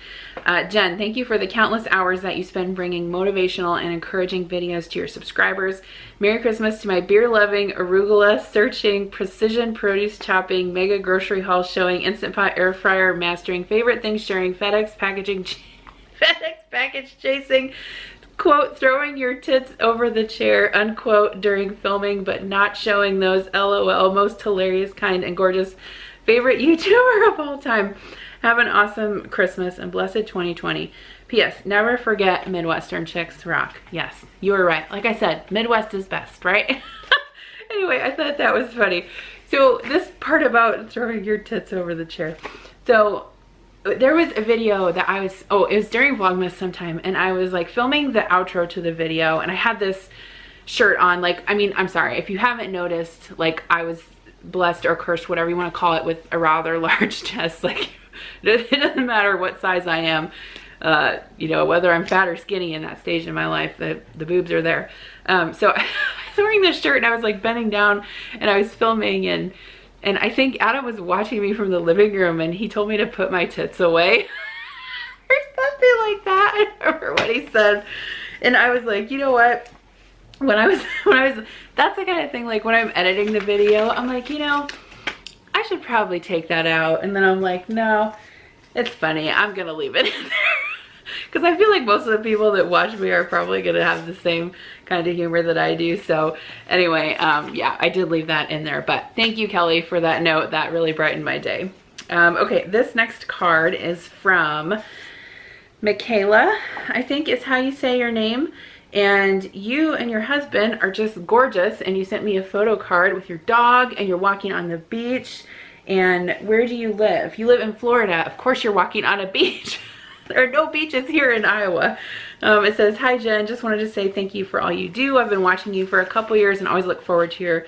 Jen, thank you for the countless hours that you spend bringing motivational and encouraging videos to your subscribers. Merry Christmas to my beer-loving, arugula-searching, precision produce chopping, mega grocery haul showing, Instant Pot air fryer mastering, favorite things sharing, FedEx package chasing, quote, throwing your tits over the chair, unquote, during filming but not showing those, LOL, most hilarious, kind, and gorgeous favorite YouTuber of all time. Have an awesome Christmas and blessed 2020. P.S. Never forget Midwestern chicks rock. Yes, you were right. Like I said, Midwest is best, right? Anyway, I thought that was funny. So this part about throwing your tits over the chair. So there was a video that it was during Vlogmas sometime, and I was like filming the outro to the video, and I had this shirt on. Like, I mean, I'm sorry if you haven't noticed, like, I was blessed or cursed, whatever you want to call it, with a rather large chest. Like, it doesn't matter what size I am, you know, whether I'm fat or skinny in that stage in my life, the boobs are there. So I was wearing this shirt, and I was like bending down, and I was filming, and I think Adam was watching me from the living room, and he told me to put my tits away or something like that. I don't remember what he said. And I was like, you know what? When I was, that's the kind of thing, like when I'm editing the video, I'm like, you know, I should probably take that out. And then I'm like, no, it's funny. I'm going to leave it in there. Because I feel like most of the people that watch me are probably going to have the same kind of humor that I do. So anyway, yeah, I did leave that in there. But thank you, Kelly, for that note. That really brightened my day. Okay, this next card is from Michaela, I think is how you say your name. And you and your husband are just gorgeous. And you sent me a photo card with your dog, and you're walking on the beach. And where do you live? You live in Florida. Of course you're walking on a beach. There are no beaches here in Iowa. It says, hi Jen, just wanted to say thank you for all you do. I've been watching you for a couple years and always look forward to your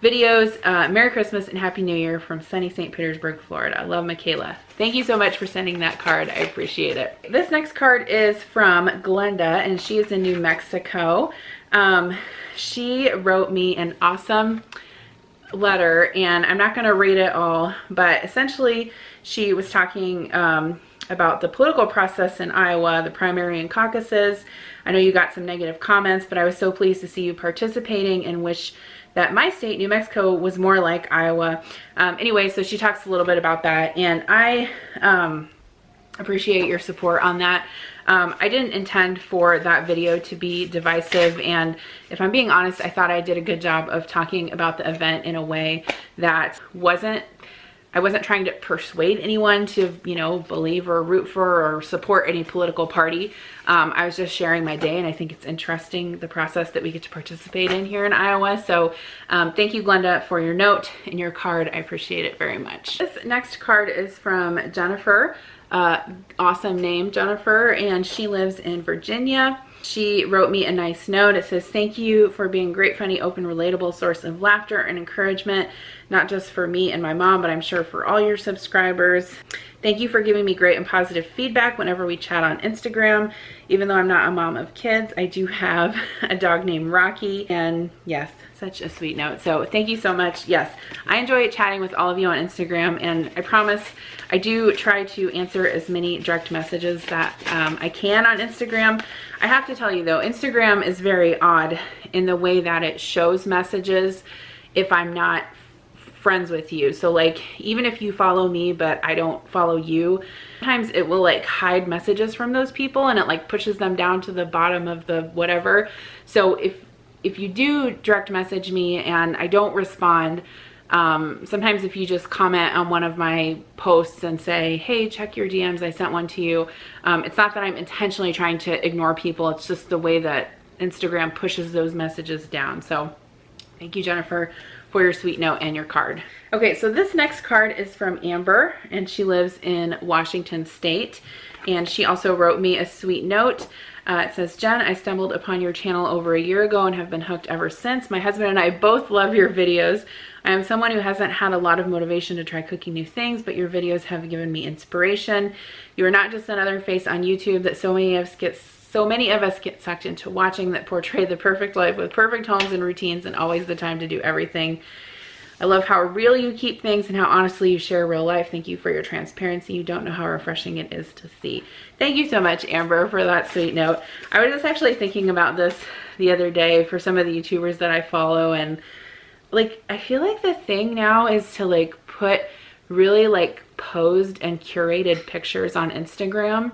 videos. Merry Christmas and Happy New Year from sunny St. Petersburg, Florida. Love, Michaela. Thank you so much for sending that card. I appreciate it. This next card is from Glenda, and she is in New Mexico. She wrote me an awesome letter, and I'm not going to read it all, but essentially she was talking about the political process in Iowa, the primary and caucuses. I know you got some negative comments, but I was so pleased to see you participating and wish that my state, New Mexico, was more like Iowa. Anyway, so she talks a little bit about that, and I Appreciate your support on that. I didn't intend for that video to be divisive, and if I'm being honest, I thought I did a good job of talking about the event in a way that I wasn't trying to persuade anyone to, you know, believe or root for or support any political party. I was just sharing my day, and I think it's interesting, the process that we get to participate in here in Iowa. So thank you, Glenda, for your note and your card. I appreciate it very much. This next card is from Jennifer. Awesome name, Jennifer, and she lives in Virginia. She wrote me a nice note. It says, thank you for being a great, funny, open, relatable source of laughter and encouragement, not just for me and my mom, but I'm sure for all your subscribers. Thank you for giving me great and positive feedback whenever we chat on Instagram. Even though I'm not a mom of kids, I do have a dog named Rocky, and yes, such a sweet note. So thank you so much. Yes, I enjoy chatting with all of you on Instagram, and I promise I do try to answer as many direct messages that I can on Instagram. I have to tell you though, Instagram is very odd in the way that it shows messages if I'm not friends with you. So like, even if you follow me but I don't follow you, sometimes it will like hide messages from those people, and it like pushes them down to the bottom of the whatever. So if you do direct message me and I don't respond, sometimes if you just comment on one of my posts and say, hey, check your DMs, I sent one to you, it's not that I'm intentionally trying to ignore people, it's just the way that Instagram pushes those messages down. So thank you, Jennifer, for your sweet note and your card. Okay, so this next card is from Amber, and she lives in Washington State, and she also wrote me a sweet note. It says, Jen, I stumbled upon your channel over a year ago and have been hooked ever since. My husband and I both love your videos. I am someone who hasn't had a lot of motivation to try cooking new things, but your videos have given me inspiration. You are not just another face on YouTube that so many of us get sucked into watching, that portray the perfect life with perfect homes and routines and always the time to do everything. I love how real you keep things and how honestly you share real life. Thank you for your transparency. You don't know how refreshing it is to see. Thank you so much, Amber, for that sweet note. I was just actually thinking about this the other day for some of the YouTubers that I follow, and like, I feel like the thing now is to like put really like posed and curated pictures on Instagram.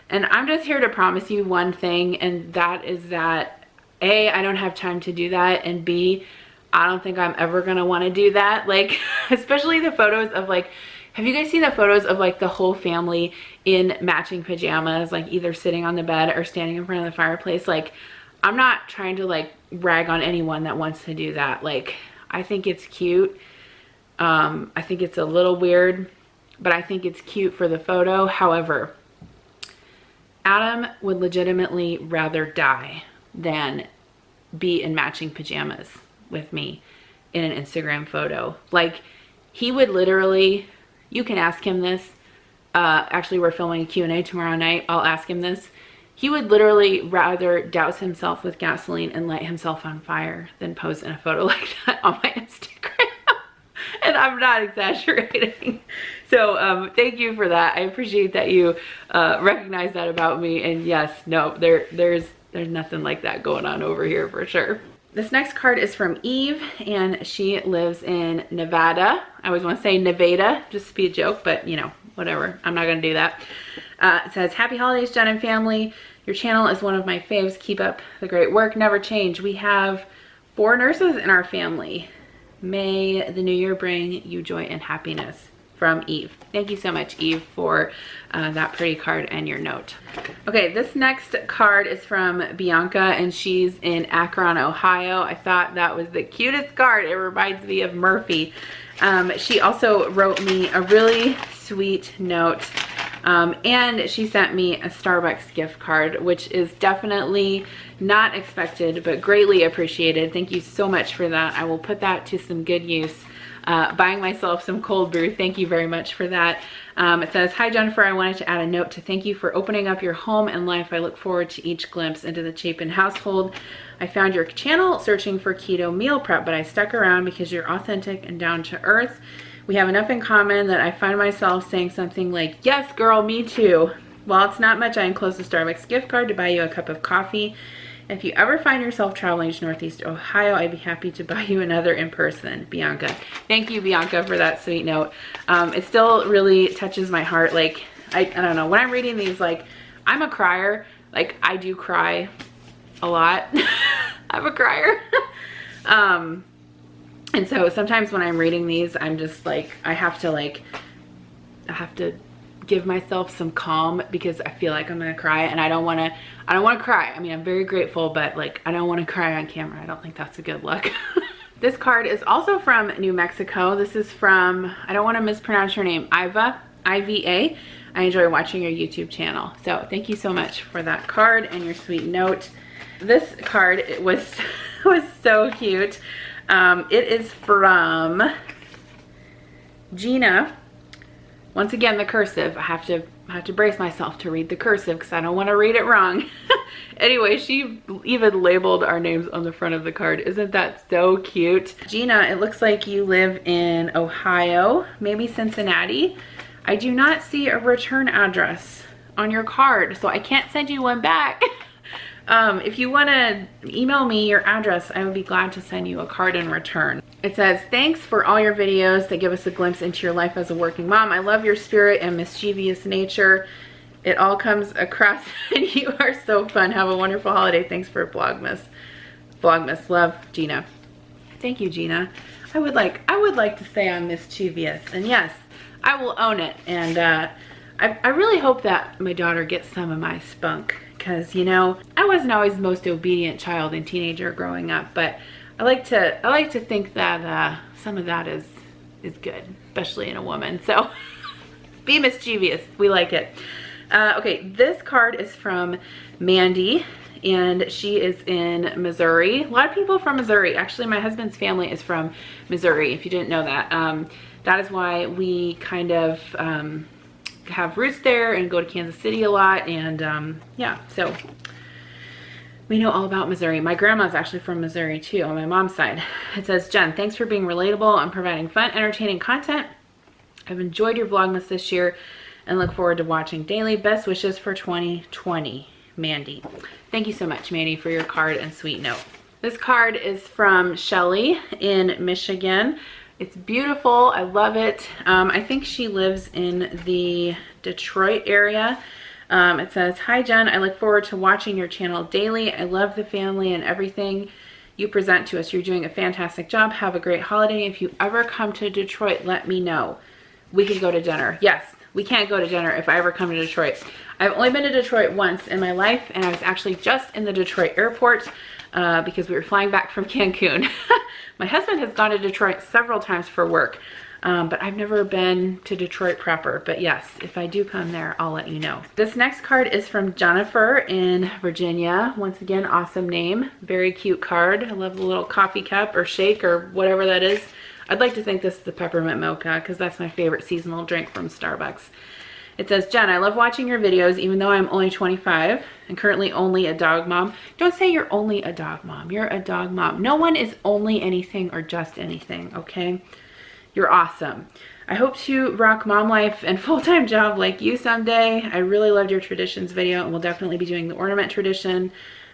And I'm just here to promise you one thing, and that is that A, I don't have time to do that, and B, I don't think I'm ever gonna want to do that. Like, especially the photos of like, have you guys seen the photos of like the whole family in matching pajamas, like either sitting on the bed or standing in front of the fireplace? Like, I'm not trying to like rag on anyone that wants to do that. Like, I think it's cute. I think it's a little weird, but I think it's cute for the photo. However, Adam would legitimately rather die than be in matching pajamas with me in an Instagram photo. Like, he would literally, you can ask him this, actually we're filming a Q&A tomorrow night, I'll ask him this. He would literally rather douse himself with gasoline and light himself on fire than pose in a photo like that on my Instagram. And I'm not exaggerating. So thank you for that. I appreciate that you recognize that about me. And yes, no, there's nothing like that going on over here for sure. This next card is from Eve, and she lives in Nevada. I always want to say Nevada, just to be a joke, but you know, whatever. I'm not going to do that. It says, happy holidays, Jen and family. Your channel is one of my faves. Keep up the great work. Never change. We have 4 nurses in our family. May the new year bring you joy and happiness. From Eve. Thank you so much, Eve, for that pretty card and your note. Okay, this next card is from Bianca, and she's in Akron, Ohio. I thought that was the cutest card. It reminds me of Murphy. She also wrote me a really sweet note, and she sent me a Starbucks gift card, which is definitely not expected, but greatly appreciated. Thank you so much for that. I will put that to some good use. Buying myself some cold brew. Thank you very much for that. It says, hi Jennifer, I wanted to add a note to thank you for opening up your home and life. I look forward to each glimpse into the Chapin household. I found your channel searching for keto meal prep, but I stuck around because you're authentic and down to earth. We have enough in common that I find myself saying something like, yes girl, me too. While it's not much, I enclosed a Starbucks gift card to buy you a cup of coffee. If you ever find yourself traveling to Northeast Ohio, I'd be happy to buy you another in person. Bianca. Thank you, Bianca, for that sweet note. It still really touches my heart. Like, I don't know. When I'm reading these, like, I'm a crier. Like, I do cry a lot. I'm a crier. And so sometimes when I'm reading these, I'm just like, I have to give myself some calm because I feel like I'm gonna cry, and I don't want to cry. I mean, I'm very grateful, but like, I don't want to cry on camera. I don't think that's a good look. This card is also from New Mexico. This is from, I don't want to mispronounce her name, Iva, I-V-A. I enjoy watching your YouTube channel. So thank you so much for that card and your sweet note. This card, it was so cute. It is from Gina. Once again, the cursive. I have to brace myself to read the cursive because I don't want to read it wrong. Anyway, she even labeled our names on the front of the card. Isn't that so cute? Gina, it looks like you live in Ohio, maybe Cincinnati. I do not see a return address on your card, so I can't send you one back. If you want to email me your address, I would be glad to send you a card in return. It says, thanks for all your videos that give us a glimpse into your life as a working mom. I love your spirit and mischievous nature. It all comes across and you are so fun. Have a wonderful holiday. Thanks for Vlogmas. Vlogmas. Love, Gina. Thank you, Gina. I would like to say I'm mischievous, and yes, I will own it. And I really hope that my daughter gets some of my spunk. Because, you know, I wasn't always the most obedient child and teenager growing up, but I like to think that some of that is good, especially in a woman. So be mischievous. We like it. Okay, this card is from Mandy, and she is in Missouri. A lot of people from Missouri. Actually, my husband's family is from Missouri, if you didn't know that. That is why we kind of have roots there and go to Kansas City a lot, and yeah, so we know all about Missouri. My grandma's actually from Missouri too, on my mom's side. It says, Jen, thanks for being relatable and providing fun, entertaining content. I've enjoyed your Vlogmas this year and look forward to watching daily. Best wishes for 2020, Mandy. Thank you so much, Mandy, for your card and sweet note. This card is from Shelly in Michigan. It's beautiful. I love it. I think she lives in the Detroit area. It says, hi, Jen. I look forward to watching your channel daily. I love the family and everything you present to us. You're doing a fantastic job. Have a great holiday. If you ever come to Detroit, let me know. We can go to dinner. Yes, we can't go to dinner if I ever come to Detroit. I've only been to Detroit once in my life, and I was actually just in the Detroit airport because we were flying back from Cancun. My husband has gone to Detroit several times for work, but I've never been to Detroit proper. But yes, if I do come there, I'll let you know. This next card is from Jennifer in Virginia. Once again, awesome name. Very cute card. I love the little coffee cup or shake or whatever that is. I'd like to think this is the peppermint mocha because that's my favorite seasonal drink from Starbucks. It says, Jen, I love watching your videos even though I'm only 25 and currently only a dog mom. Don't say you're only a dog mom. You're a dog mom. No one is only anything or just anything, okay? You're awesome. I hope to rock mom life and full-time job like you someday. I really loved your traditions video, and we'll definitely be doing the ornament tradition.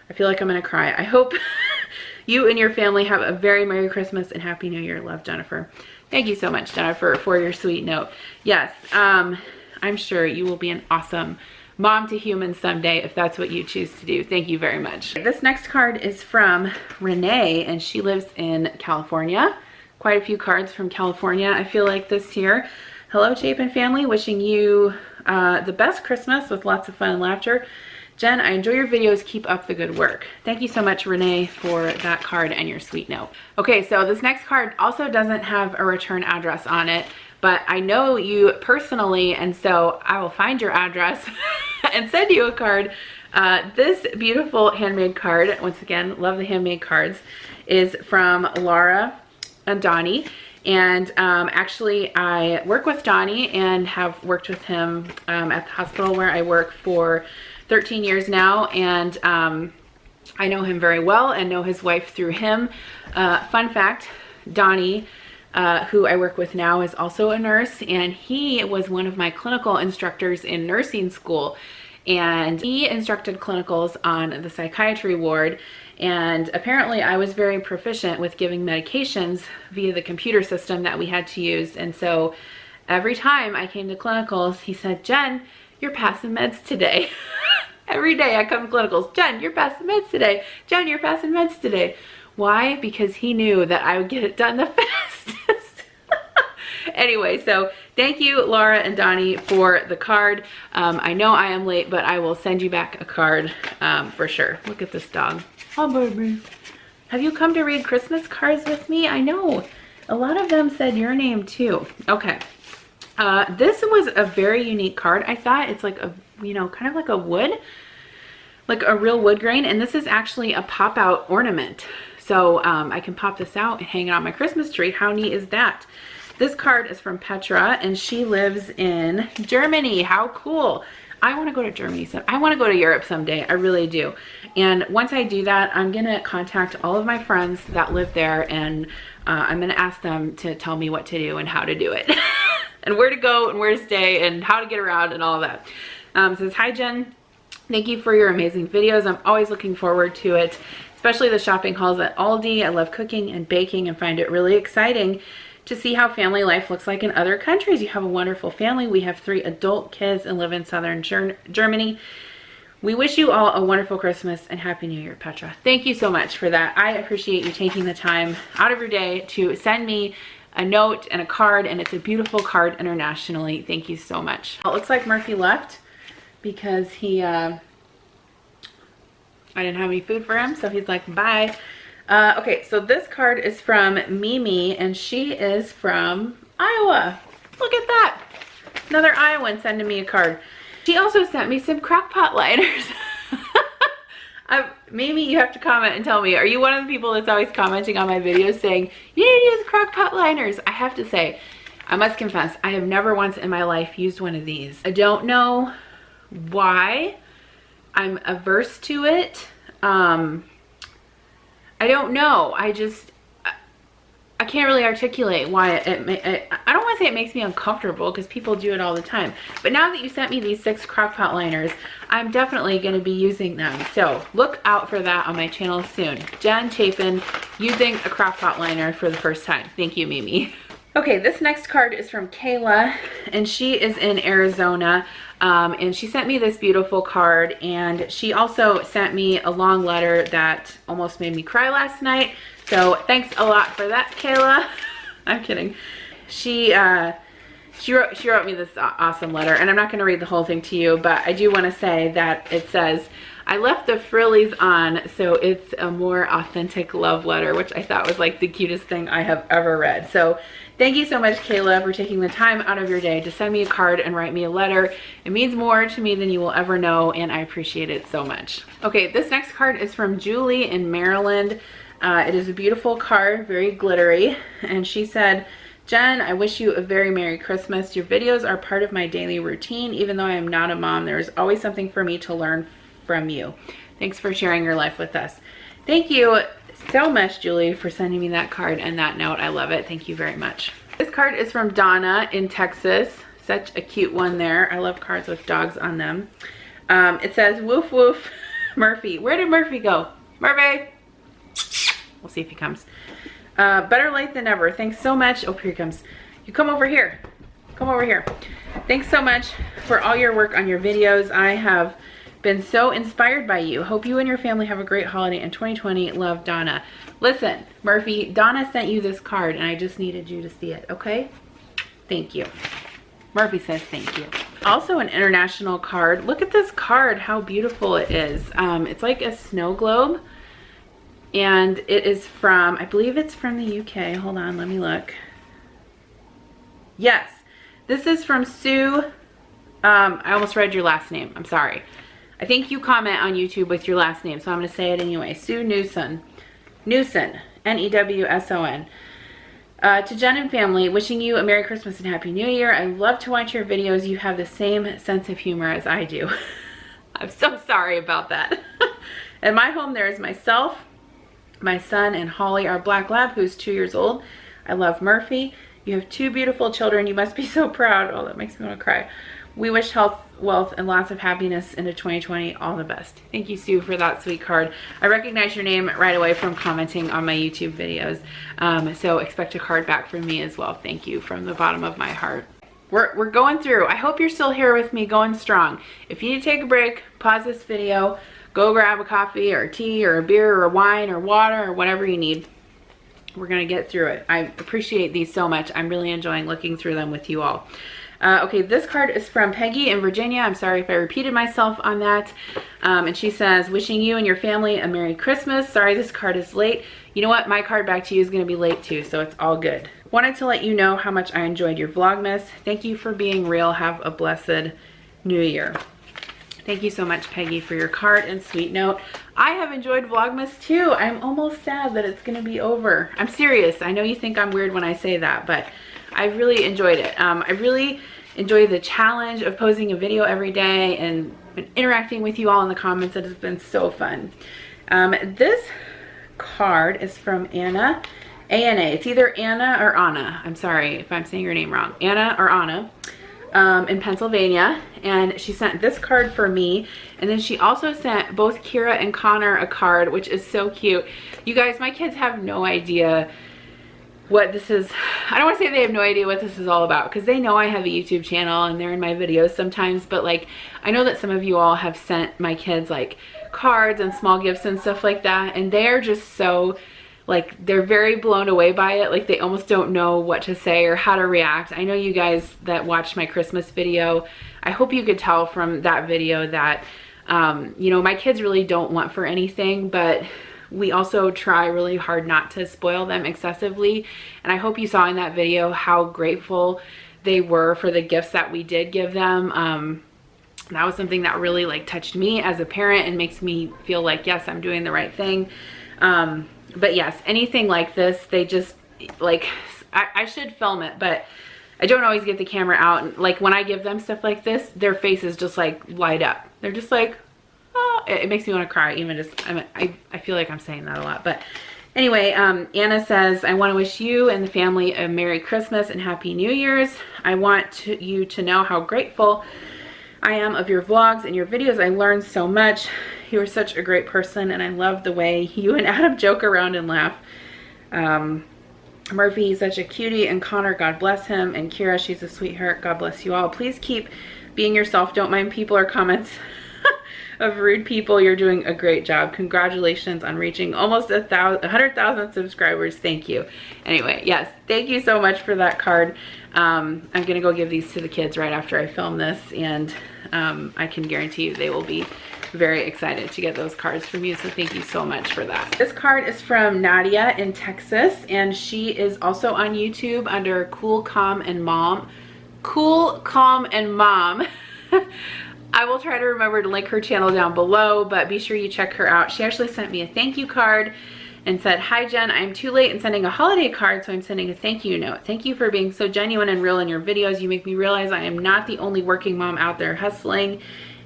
I feel like I'm gonna cry. I hope you and your family have a very Merry Christmas and Happy New Year. Love, Jennifer. Thank you so much, Jennifer, for your sweet note. Yes, I'm sure you will be an awesome mom to humans someday if that's what you choose to do. Thank you very much. This next card is from Renee, and she lives in California. Quite a few cards from California, I feel like, this year. Hello, Chapin family. Wishing you the best Christmas with lots of fun and laughter. Jen, I enjoy your videos. Keep up the good work. Thank you so much, Renee, for that card and your sweet note. Okay, so this next card also doesn't have a return address on it, but I know you personally, and so I will find your address and send you a card. This beautiful handmade card, once again, love the handmade cards, is from Laura and Donnie. And actually, I work with Donnie and have worked with him at the hospital where I work for 13 years now, and I know him very well and know his wife through him. Fun fact, Donnie, who I work with now, is also a nurse, and he was one of my clinical instructors in nursing school, and he instructed clinicals on the psychiatry ward. And apparently I was very proficient with giving medications via the computer system that we had to use. And so every time I came to clinicals, he said, Jen, you're passing meds today. Every day I come to clinicals, Jen, you're passing meds today. Jen, you're passing meds today. Why? Because he knew that I would get it done the fastest. Anyway, so thank you, Laura and Donnie, for the card. I know I am late, but I will send you back a card for sure. Look at this dog. Oh, baby. Have you come to read Christmas cards with me? I know. A lot of them said your name too. Okay. This was a very unique card. I thought it's like a, you know, kind of like a wood, like a real wood grain. And this is actually a pop out ornament. So I can pop this out and hang it on my Christmas tree. How neat is that? This card is from Petra and she lives in Germany. How cool. I want to go to Germany. I want to go to Europe someday. I really do. And once I do that, I'm going to contact all of my friends that live there and I'm going to ask them to tell me what to do and how to do it. And where to go and where to stay and how to get around and all of that. It says, hi Jen, thank you for your amazing videos. I'm always looking forward to it, especially the shopping hauls at Aldi. I love cooking and baking and find it really exciting to see how family life looks like in other countries. You have a wonderful family. We have 3 adult kids and live in southern Germany. We wish you all a wonderful Christmas and Happy New Year, Petra. Thank you so much for that. I appreciate you taking the time out of your day to send me a note and a card, and it's a beautiful card internationally. Thank you so much. Well, it looks like Murphy left because he, I didn't have any food for him, so he's like, bye. Okay, so this card is from Mimi, and she is from Iowa. Look at that. Another Iowan sending me a card. She also sent me some crockpot liners. Mimi, you have to comment and tell me, are you one of the people that's always commenting on my videos saying, you need to use crockpot liners? I have to say, I must confess, I have never once in my life used one of these. I don't know why. I'm averse to it. I don't know. I can't really articulate why I don't want to say it makes me uncomfortable because people do it all the time. But now that you sent me these 6 crockpot liners, I'm definitely going to be using them. So look out for that on my channel soon. Jen Chapin using a crockpot liner for the first time. Thank you, Mimi. Okay, this next card is from Kayla, and she is in Arizona. And she sent me this beautiful card, and she also sent me a long letter that almost made me cry last night. So thanks a lot for that, Kayla. I'm kidding. She wrote me this awesome letter, and I'm not going to read the whole thing to you, but I do want to say that it says, I left the frillies on, so it's a more authentic love letter, which I thought was like the cutest thing I have ever read. So thank you so much, Kayla, for taking the time out of your day to send me a card and write me a letter. It means more to me than you will ever know, and I appreciate it so much. Okay, this next card is from Julie in Maryland. It is a beautiful card, very glittery, and she said, Jen, I wish you a very Merry Christmas. Your videos are part of my daily routine. Even though I am not a mom, there is always something for me to learn from you. Thanks for sharing your life with us. Thank you so much, Julie, for sending me that card and that note. I love it. Thank you very much. This card is from Donna in Texas. Such a cute one there. I love cards with dogs on them. It says, woof woof, Murphy. Where did Murphy go? Murphy! We'll see if he comes. Better late than never. Thanks so much. Oh, here he comes. You come over here. Come over here. Thanks so much for all your work on your videos. I have been so inspired by you. Hope you and your family have a great holiday in 2020. Love, Donna. Listen, Murphy, Donna sent you this card and I just needed you to see it, okay? Thank you. Murphy says thank you. Also an international card. Look at this card, how beautiful it is. It's like a snow globe. And it is from, I believe it's from the UK. Hold on, let me look. Yes, this is from Sue. I almost read your last name. I'm sorry. I think you comment on YouTube with your last name, so I'm going to say it anyway. Sue Newson. Newson. N-E-W-S-O-N. To Jen and family, wishing you a Merry Christmas and Happy New Year. I love to watch your videos. You have the same sense of humor as I do. I'm so sorry about that. In my home, there is myself, my son, and Holly, our black lab, who's 2 years old. I love Murphy. You have 2 beautiful children. You must be so proud. Oh, that makes me want to cry. We wish health, wealth, and lots of happiness into 2020. All the best. Thank you, Sue, for that sweet card. I recognize your name right away from commenting on my YouTube videos. So expect a card back from me as well. Thank you from the bottom of my heart. we're going through. I hope you're still here with me going strong. If you need to take a break, pause this video, go grab a coffee or a tea or a beer or a wine or water or whatever you need. We're gonna get through it. I appreciate these so much. I'm really enjoying looking through them with you all. Okay, this card is from Peggy in Virginia. I'm sorry if I repeated myself on that. And she says, wishing you and your family a Merry Christmas. Sorry this card is late. You know what? My card back to you is going to be late too, so it's all good. Wanted to let you know how much I enjoyed your Vlogmas. Thank you for being real. Have a blessed New Year. Thank you so much, Peggy, for your card and sweet note. I have enjoyed Vlogmas too. I'm almost sad that it's going to be over. I'm serious. I know you think I'm weird when I say that, but I really enjoyed it. I really enjoy the challenge of posting a video every day and interacting with you all in the comments. It has been so fun. This card is from Anna, A-N-A. It's either Anna or Anna. I'm sorry if I'm saying your name wrong. Anna or Anna in Pennsylvania. And she sent this card for me. And then she also sent both Kira and Connor a card, which is so cute. You guys, my kids have no idea what this is. I don't want to say they have no idea what this is all about, because they know I have a YouTube channel and they're in my videos sometimes, but like I know that some of you all have sent my kids like cards and small gifts and stuff like that, and they're just so like, they're very blown away by it. Like they almost don't know what to say or how to react. I know you guys that watched my Christmas video, I hope you could tell from that video that you know, my kids really don't want for anything, but we also try really hard not to spoil them excessively. And I hope you saw in that video how grateful they were for the gifts that we did give them. That was something that really like touched me as a parent and makes me feel like, yes, I'm doing the right thing. But yes, anything like this, they just like, I should film it, but I don't always get the camera out. And like when I give them stuff like this, their faces just like light up. They're just like, oh, it makes me want to cry even just, I feel like I'm saying that a lot. But anyway, Anna says, I want to wish you and the family a Merry Christmas and Happy New Year's. I want you to know how grateful I am of your vlogs and your videos. I learned so much. You are such a great person, and I love the way you and Adam joke around and laugh. Murphy, he's such a cutie, and Connor, God bless him, and Kira, she's a sweetheart. God bless you all. Please keep being yourself. Don't mind people or comments of rude people. You're doing a great job. Congratulations on reaching almost 100,000 subscribers. Thank you. Anyway, yes, thank you so much for that card. I'm gonna go give these to the kids right after I film this, and I can guarantee you they will be very excited to get those cards from you, so thank you so much for that. This card is from Nadia in Texas, and she is also on YouTube under Cool, Calm, and Mom. Cool, Calm, and Mom. I will try to remember to link her channel down below, but be sure you check her out. She actually sent me a thank you card and said, hi Jen, I'm too late in sending a holiday card, so I'm sending a thank you note. Thank you for being so genuine and real in your videos. You make me realize I am not the only working mom out there hustling,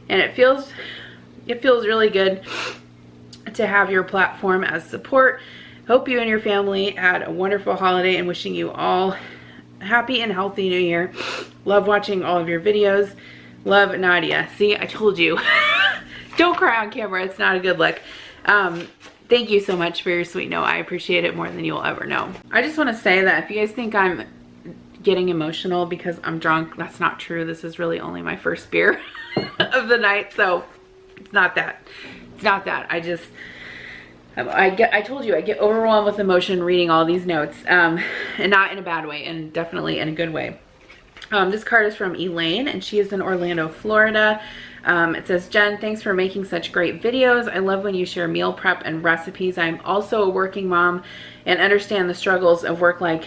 and it feels really good to have your platform as support. Hope you and your family had a wonderful holiday, and wishing you all a happy and healthy New Year. Love watching all of your videos. Love, Nadia. See, I told you. Don't cry on camera. It's not a good look. Thank you so much for your sweet note. I appreciate it more than you'll ever know. I just want to say that if you guys think I'm getting emotional because I'm drunk, that's not true. This is really only my first beer of the night, so it's not that. It's not that. I told you I get overwhelmed with emotion reading all these notes, and not in a bad way, and definitely in a good way. This card is from Elaine, and she is in Orlando, Florida. It says, Jen, thanks for making such great videos. I love when you share meal prep and recipes. I'm also a working mom and understand the struggles of work-life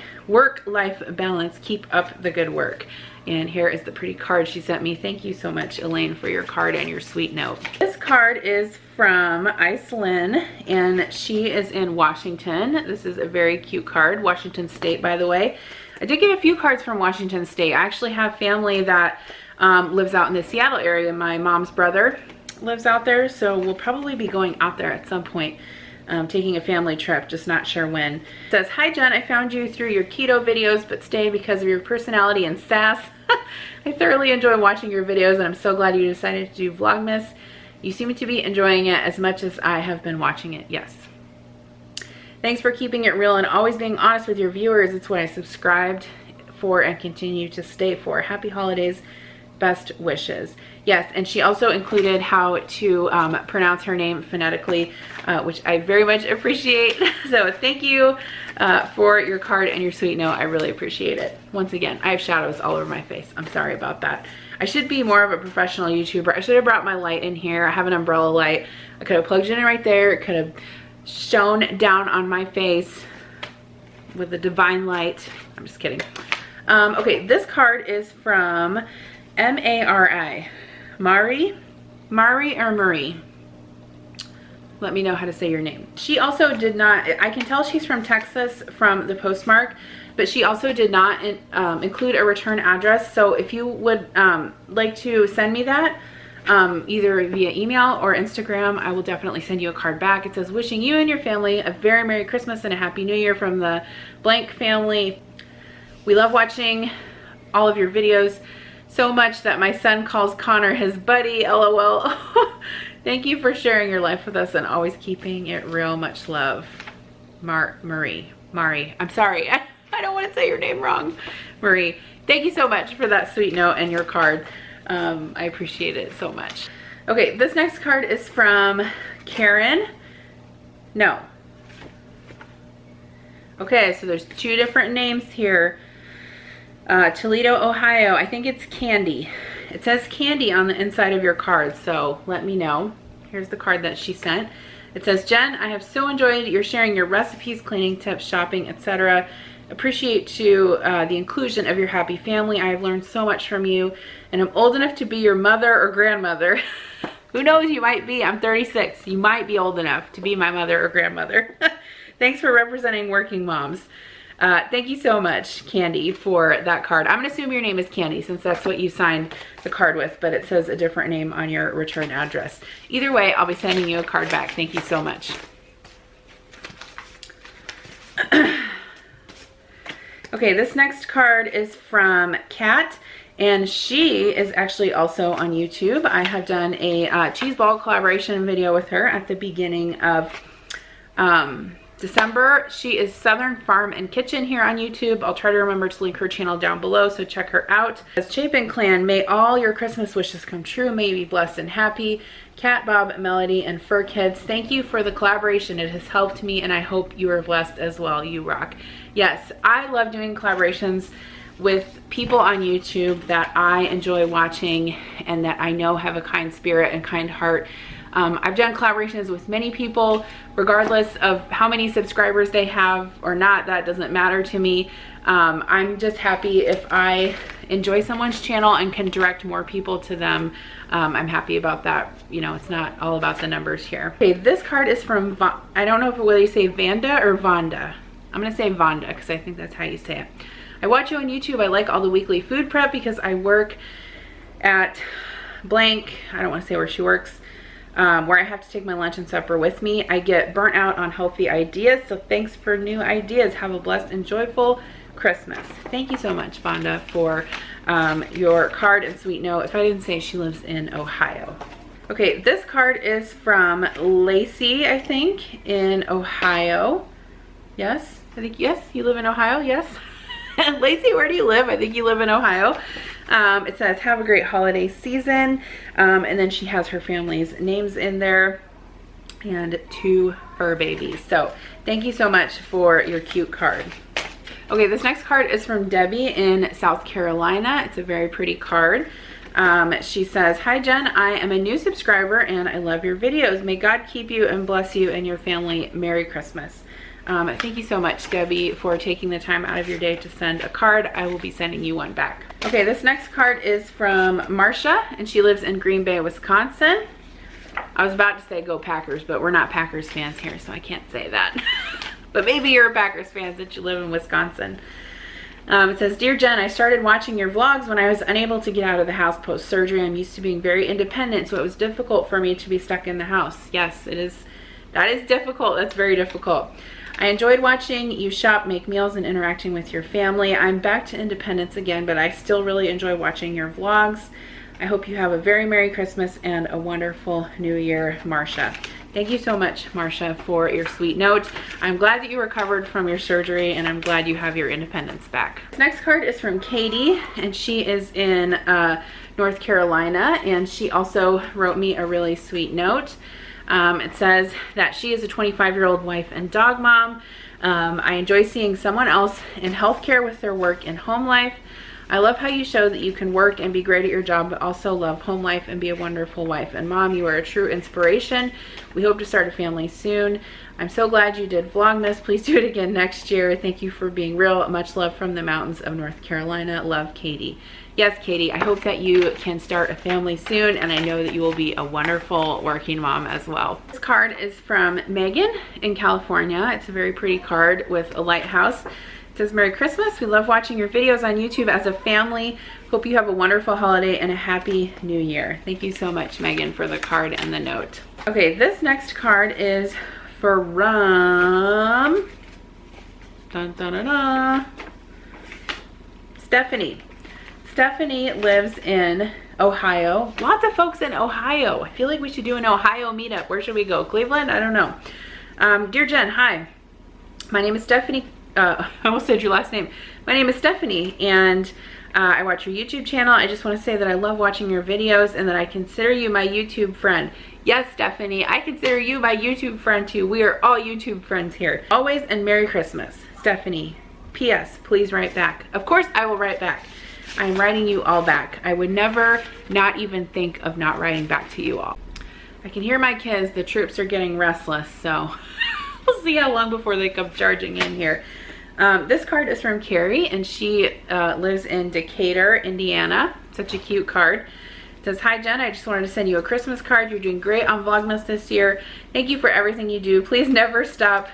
balance. Keep up the good work. And here is the pretty card she sent me. Thank you so much, Elaine, for your card and your sweet note. This card is from Icelyn, and she is in Washington. This is a very cute card. Washington State, by the way. I did get a few cards from Washington State. I actually have family that lives out in the Seattle area. My mom's brother lives out there, so we'll probably be going out there at some point, taking a family trip, just not sure when. It says, hi Jen, I found you through your keto videos, but stayed because of your personality and sass. I thoroughly enjoy watching your videos, and I'm so glad you decided to do Vlogmas. You seem to be enjoying it as much as I have been watching it. Yes. Thanks for keeping it real and always being honest with your viewers. It's what I subscribed for and continue to stay for. Happy holidays. Best wishes. Yes, and she also included how to pronounce her name phonetically, which I very much appreciate. So thank you for your card and your sweet note. I really appreciate it. Once again, I have shadows all over my face. I'm sorry about that. I should be more of a professional YouTuber. I should have brought my light in here. I have an umbrella light. I could have plugged it in right there. It could have shone down on my face with the divine light. I'm just kidding. Okay, this card is from M-A-R-I. Mari or Marie? Let me know how to say your name. She also did not, I can tell she's from Texas from the postmark, but she also did not include a return address. So if you would like to send me that, either via email or Instagram, I will definitely send you a card back. It says, wishing you and your family a very Merry Christmas and a Happy New Year from the blank family. We love watching all of your videos so much that my son calls Connor his buddy, LOL. Thank you for sharing your life with us and always keeping it real. Much love. Mari. I'm sorry. I don't want to say your name wrong. Marie, thank you so much for that sweet note and your card. I appreciate it so much. Okay, this next card is from Karen. No. Okay, so there's two different names here. Toledo, Ohio. I think it's Candy. It says Candy on the inside of your card, so let me know. Here's the card that she sent. It says, Jen, I have so enjoyed your sharing your recipes, cleaning tips, shopping, etc. Appreciate the inclusion of your happy family. I have learned so much from you, and I'm old enough to be your mother or grandmother. Who knows, you might be. I'm 36. You might be old enough to be my mother or grandmother. Thanks for representing working moms. Thank you so much, Candy, for that card. I'm gonna assume your name is Candy since that's what you signed the card with, but it says a different name on your return address. Either way, I'll be sending you a card back. Thank you so much. Okay, this next card is from Kat, and she is actually also on YouTube. I have done a cheese ball collaboration video with her at the beginning of December. She is Southern Farm and Kitchen here on YouTube. I'll try to remember to link her channel down below, so check her out. As Chapin Clan, may all your Christmas wishes come true. May you be blessed and happy. Cat, Bob, Melody, and Fur Kids, thank you for the collaboration. It has helped me, and I hope you are blessed as well. You rock. Yes, I love doing collaborations with people on YouTube that I enjoy watching and that I know have a kind spirit and kind heart. I've done collaborations with many people, regardless of how many subscribers they have or not. That doesn't matter to me. I'm just happy if I enjoy someone's channel and can direct more people to them. I'm happy about that. You know, it's not all about the numbers here. Okay, this card is from, I don't know whether you say Vanda or Vonda. I'm gonna say Vonda because I think that's how you say it. I watch you on YouTube. I like all the weekly food prep because I work at blank, I don't want to say where she works, where I have to take my lunch and supper with me. I get burnt out on healthy ideas, so thanks for new ideas. Have a blessed and joyful Christmas. Thank you so much, Vonda, for your card and sweet note. If I didn't say, she lives in Ohio. Okay, this card is from Lacey, I think, in Ohio. Yes, I think, yes, you live in Ohio, yes. Lacey, where do you live? I think you live in Ohio. It says, have a great holiday season. And then she has her family's names in there and 2 fur babies. So thank you so much for your cute card. Okay, this next card is from Debbie in South Carolina. It's a very pretty card. She says, hi Jen, I am a new subscriber and I love your videos. May God keep you and bless you and your family. Merry Christmas. Thank you so much, Debbie, for taking the time out of your day to send a card. I will be sending you one back. Okay, this next card is from Marcia, and she lives in Green Bay, Wisconsin. I was about to say go Packers, but we're not Packers fans here, so I can't say that. But maybe you're a Packers fan since you live in Wisconsin. It says, Dear Jen, I started watching your vlogs when I was unable to get out of the house post-surgery. I'm used to being very independent, so it was difficult for me to be stuck in the house. Yes, it is. That is difficult. That's very difficult. I enjoyed watching you shop, make meals, and interacting with your family. I'm back to independence again, but I still really enjoy watching your vlogs. I hope you have a very Merry Christmas and a wonderful New Year, Marcia. Thank you so much, Marsha, for your sweet note. I'm glad that you recovered from your surgery, and I'm glad you have your independence back. This next card is from Katie, and she is in North Carolina, and she also wrote me a really sweet note. It says that she is a 25-year-old wife and dog mom. I enjoy seeing someone else in healthcare with their work and home life. I love how you show that you can work and be great at your job, but also love home life and be a wonderful wife and mom. You are a true inspiration. We hope to start a family soon. I'm so glad you did Vlogmas. Please do it again next year. Thank you for being real. Much love from the mountains of North Carolina. Love, Katie. Yes, Katie, I hope that you can start a family soon, and I know that you will be a wonderful working mom as well. This card is from Megan in California. It's a very pretty card with a lighthouse. It says, Merry Christmas. We love watching your videos on YouTube as a family. Hope you have a wonderful holiday and a happy new year. Thank you so much, Megan, for the card and the note. Okay, this next card is from Stephanie. Stephanie lives in Ohio. Lots of folks in Ohio. I feel like we should do an Ohio meetup. Where should we go? Cleveland? I don't know. Dear Jen, hi. My name is Stephanie. I almost said your last name. My name is Stephanie, and I watch your YouTube channel. I just want to say that I love watching your videos and that I consider you my YouTube friend. Yes, Stephanie, I consider you my YouTube friend too. We are all YouTube friends here. Always, and Merry Christmas. Stephanie, P.S. Please write back. Of course I will write back. I'm writing you all back. I would never not even think of not writing back to you all. I can hear my kids. The troops are getting restless, so we'll see how long before they come charging in here. This card is from Carrie, and she lives in Decatur, Indiana. Such a cute card. It says, Hi Jen, I just wanted to send you a Christmas card. You're doing great on Vlogmas this year. Thank you for everything you do. Please never stop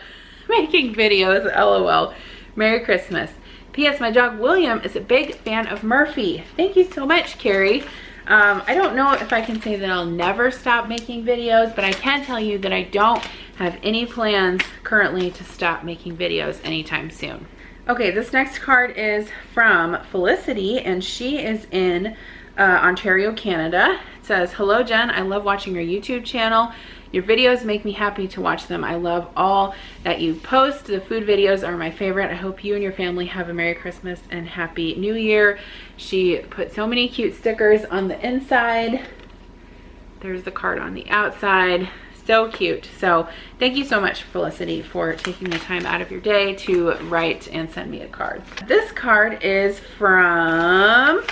making videos. LOL. Merry Christmas. P.S. My dog William is a big fan of Murphy. Thank you so much, Carrie. I don't know if I can say that I'll never stop making videos, but I can tell you that I don't have any plans currently to stop making videos anytime soon. Okay, this next card is from Felicity, and she is in Ontario, Canada. It says, Hello Jen, I love watching your YouTube channel. Your videos make me happy to watch them. I love all that you post. The food videos are my favorite. I hope you and your family have a Merry Christmas and Happy New Year. She put so many cute stickers on the inside. There's the card on the outside. So cute. So thank you so much, Felicity, for taking the time out of your day to write and send me a card. This card is from,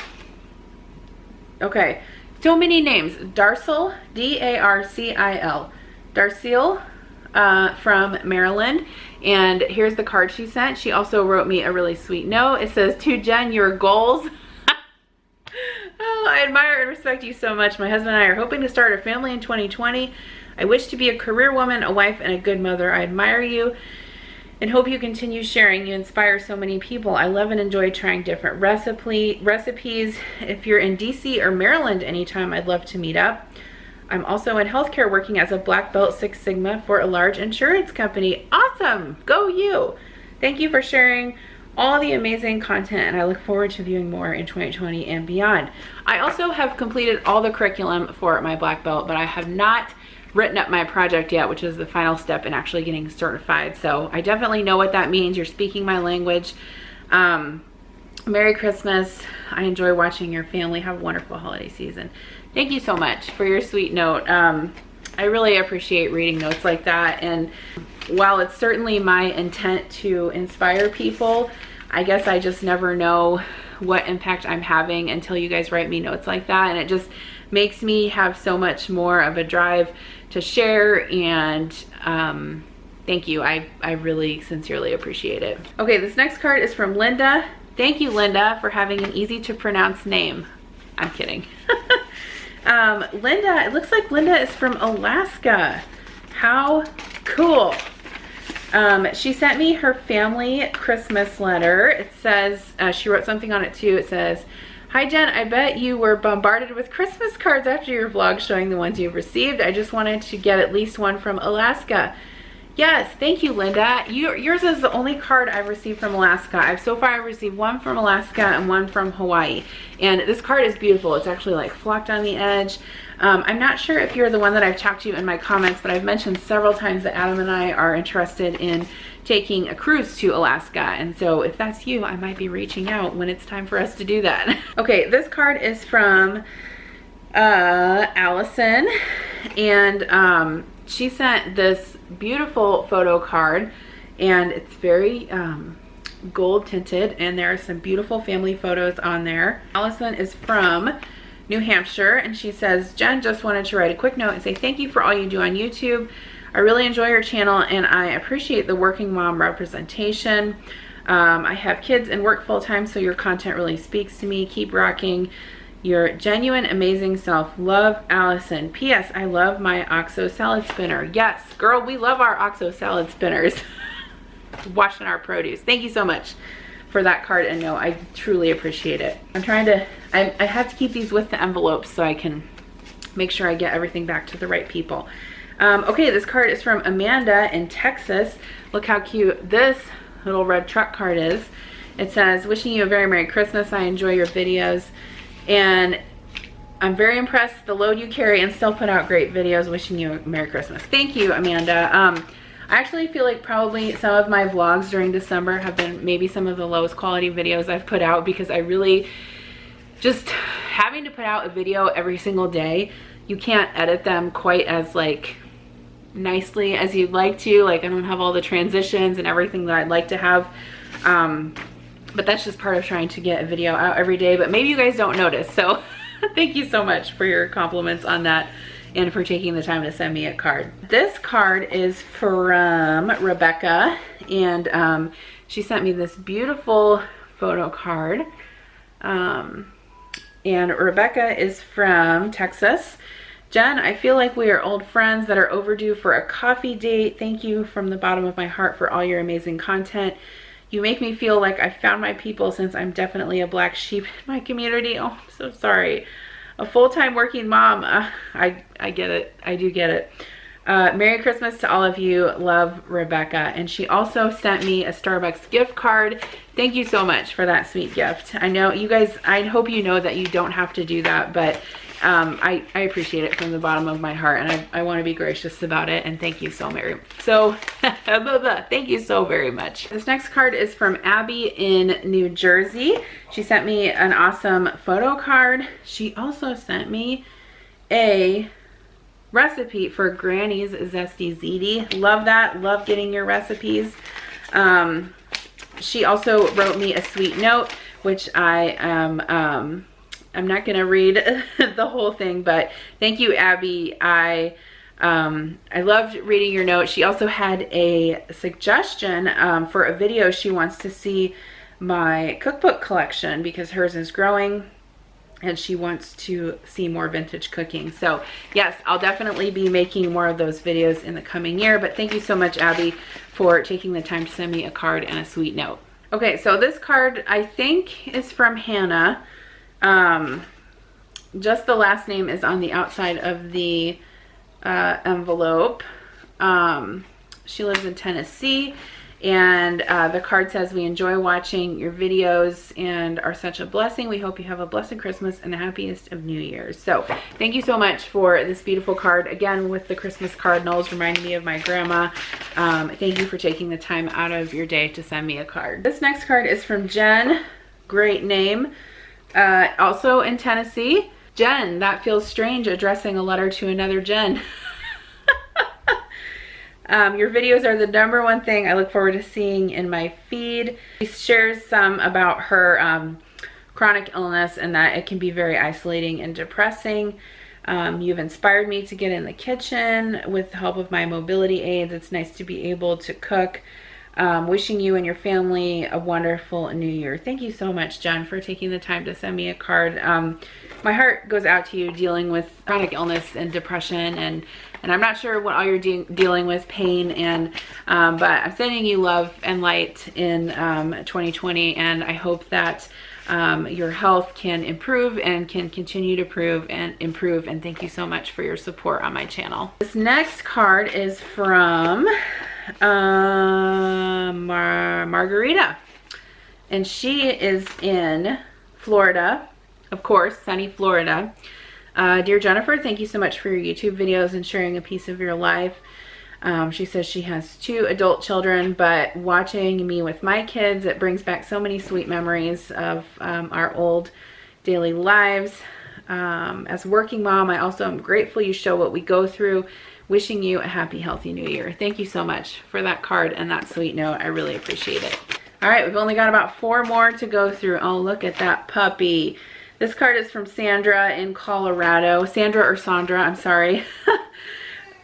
okay, so many names. Darcil, D-A-R-C-I-L. Darcil from Maryland. And here's the card she sent. She also wrote me a really sweet note. It says, To Jen, your goals. Oh, I admire and respect you so much. My husband and I are hoping to start a family in 2020. I wish to be a career woman, a wife, and a good mother. I admire you and hope you continue sharing. You inspire so many people. I love and enjoy trying different recipes. If you're in DC or Maryland anytime, I'd love to meet up. I'm also in healthcare working as a Black Belt 6 Sigma for a large insurance company. Awesome! Go you! Thank you for sharing all the amazing content, and I look forward to viewing more in 2020 and beyond. I also have completed all the curriculum for my Black Belt, but I have not written up my project yet, which is the final step in actually getting certified. So I definitely know what that means. You're speaking my language. Merry Christmas. I enjoy watching your family. Have a wonderful holiday season. Thank you so much for your sweet note. I really appreciate reading notes like that. And while it's certainly my intent to inspire people, I guess I just never know what impact I'm having until you guys write me notes like that. And it just makes me have so much more of a drive to share, and thank you. I really sincerely appreciate it. Okay, this next card is from Linda. Thank you, Linda, for having an easy to pronounce name. I'm kidding. Linda, it looks like Linda is from Alaska. How cool. She sent me her family Christmas letter. It says, she wrote something on it too. It says, Hi Jen, I bet you were bombarded with Christmas cards after your vlog showing the ones you've received. I just wanted to get at least one from Alaska. Yes, thank you, Linda. Yours is the only card I've received from Alaska. I've received one from Alaska and one from Hawaii. And this card is beautiful. It's actually like flocked on the edge. I'm not sure if you're the one that I've talked to in my comments, but I've mentioned several times that Adam and I are interested in taking a cruise to Alaska. And so if that's you, I might be reaching out when it's time for us to do that. Okay, this card is from Allison, and she sent this beautiful photo card, and it's very gold tinted, and there are some beautiful family photos on there. Allison is from New Hampshire, and she says, Jen, just wanted to write a quick note and say thank you for all you do on YouTube. I really enjoy your channel and I appreciate the working mom representation. I have kids and work full-time, so your content really speaks to me. Keep rocking your genuine, amazing self. Love, Allison. P.S. I love my OXO salad spinner. Yes, girl, we love our OXO salad spinners. Washing our produce. Thank you so much for that card, and no, I truly appreciate it. I have to keep these with the envelopes so I can make sure I get everything back to the right people. Okay, this card is from Amanda in Texas. Look how cute this little red truck card is. It says, wishing you a very Merry Christmas. I enjoy your videos. And I'm very impressed the load you carry and still put out great videos. Wishing you a Merry Christmas. Thank you, Amanda. I actually feel like probably some of my vlogs during December have been maybe some of the lowest quality videos I've put out, because I really just having to put out a video every single day, you can't edit them quite as like nicely as you'd like to. Like, I don't have all the transitions and everything that I'd like to have. But that's just part of trying to get a video out every day, but maybe you guys don't notice. So thank you so much for your compliments on that and for taking the time to send me a card. This card is from Rebecca, and she sent me this beautiful photo card. And Rebecca is from Texas. Jen, I feel like we are old friends that are overdue for a coffee date. Thank you from the bottom of my heart for all your amazing content. You make me feel like I found my people, since I'm definitely a black sheep in my community. Oh, I'm so sorry. A full-time working mom. I get it. I do get it. Merry Christmas to all of you. Love, Rebecca. And she also sent me a Starbucks gift card. Thank you so much for that sweet gift. I know you guys, I hope you know that you don't have to do that, but I appreciate it from the bottom of my heart, and I want to be gracious about it, and thank you thank you so very much. This next card is from Abby in New Jersey. She sent me an awesome photo card. She also sent me a recipe for Granny's Zesty Ziti. Love that. Love getting your recipes. She also wrote me a sweet note, which I am I'm not gonna read the whole thing, but thank you, Abby. I loved reading your note. She also had a suggestion for a video. She wants to see my cookbook collection because hers is growing, and she wants to see more vintage cooking. So yes, I'll definitely be making more of those videos in the coming year, but thank you so much, Abby, for taking the time to send me a card and a sweet note. Okay, so this card I think is from Hannah. Just the last name is on the outside of the envelope. She lives in Tennessee, and the card says, we enjoy watching your videos and are such a blessing. We hope you have a blessed Christmas and the happiest of New Year's. So thank you so much for this beautiful card. Again, with the Christmas cardinals reminding me of my grandma. Thank you for taking the time out of your day to send me a card. This next card is from Jen. Great name. Also in Tennessee. Jen, that feels strange addressing a letter to another Jen. Your videos are the #1 thing I look forward to seeing in my feed. She shares some about her chronic illness and that it can be very isolating and depressing. You've inspired me to get in the kitchen with the help of my mobility aids. It's nice to be able to cook. Wishing you and your family a wonderful New Year. Thank you so much, Jen, for taking the time to send me a card. My heart goes out to you dealing with chronic illness and depression, and I'm not sure what all you're dealing with, pain, and but I'm sending you love and light in 2020, and I hope that your health can improve and can continue to improve, and thank you so much for your support on my channel. This next card is from Margarita. And she is in Florida, of course, sunny Florida. Dear Jennifer, thank you so much for your YouTube videos and sharing a piece of your life. She says she has 2 adult children, but watching me with my kids, it brings back so many sweet memories of our old daily lives. As a working mom, I also am grateful you show what we go through. Wishing you a happy, healthy new year. Thank you so much for that card and that sweet note. I really appreciate it. All right, we've only got about 4 more to go through. Oh, look at that puppy. This card is from Sandra in Colorado. Sandra or Sandra, I'm sorry.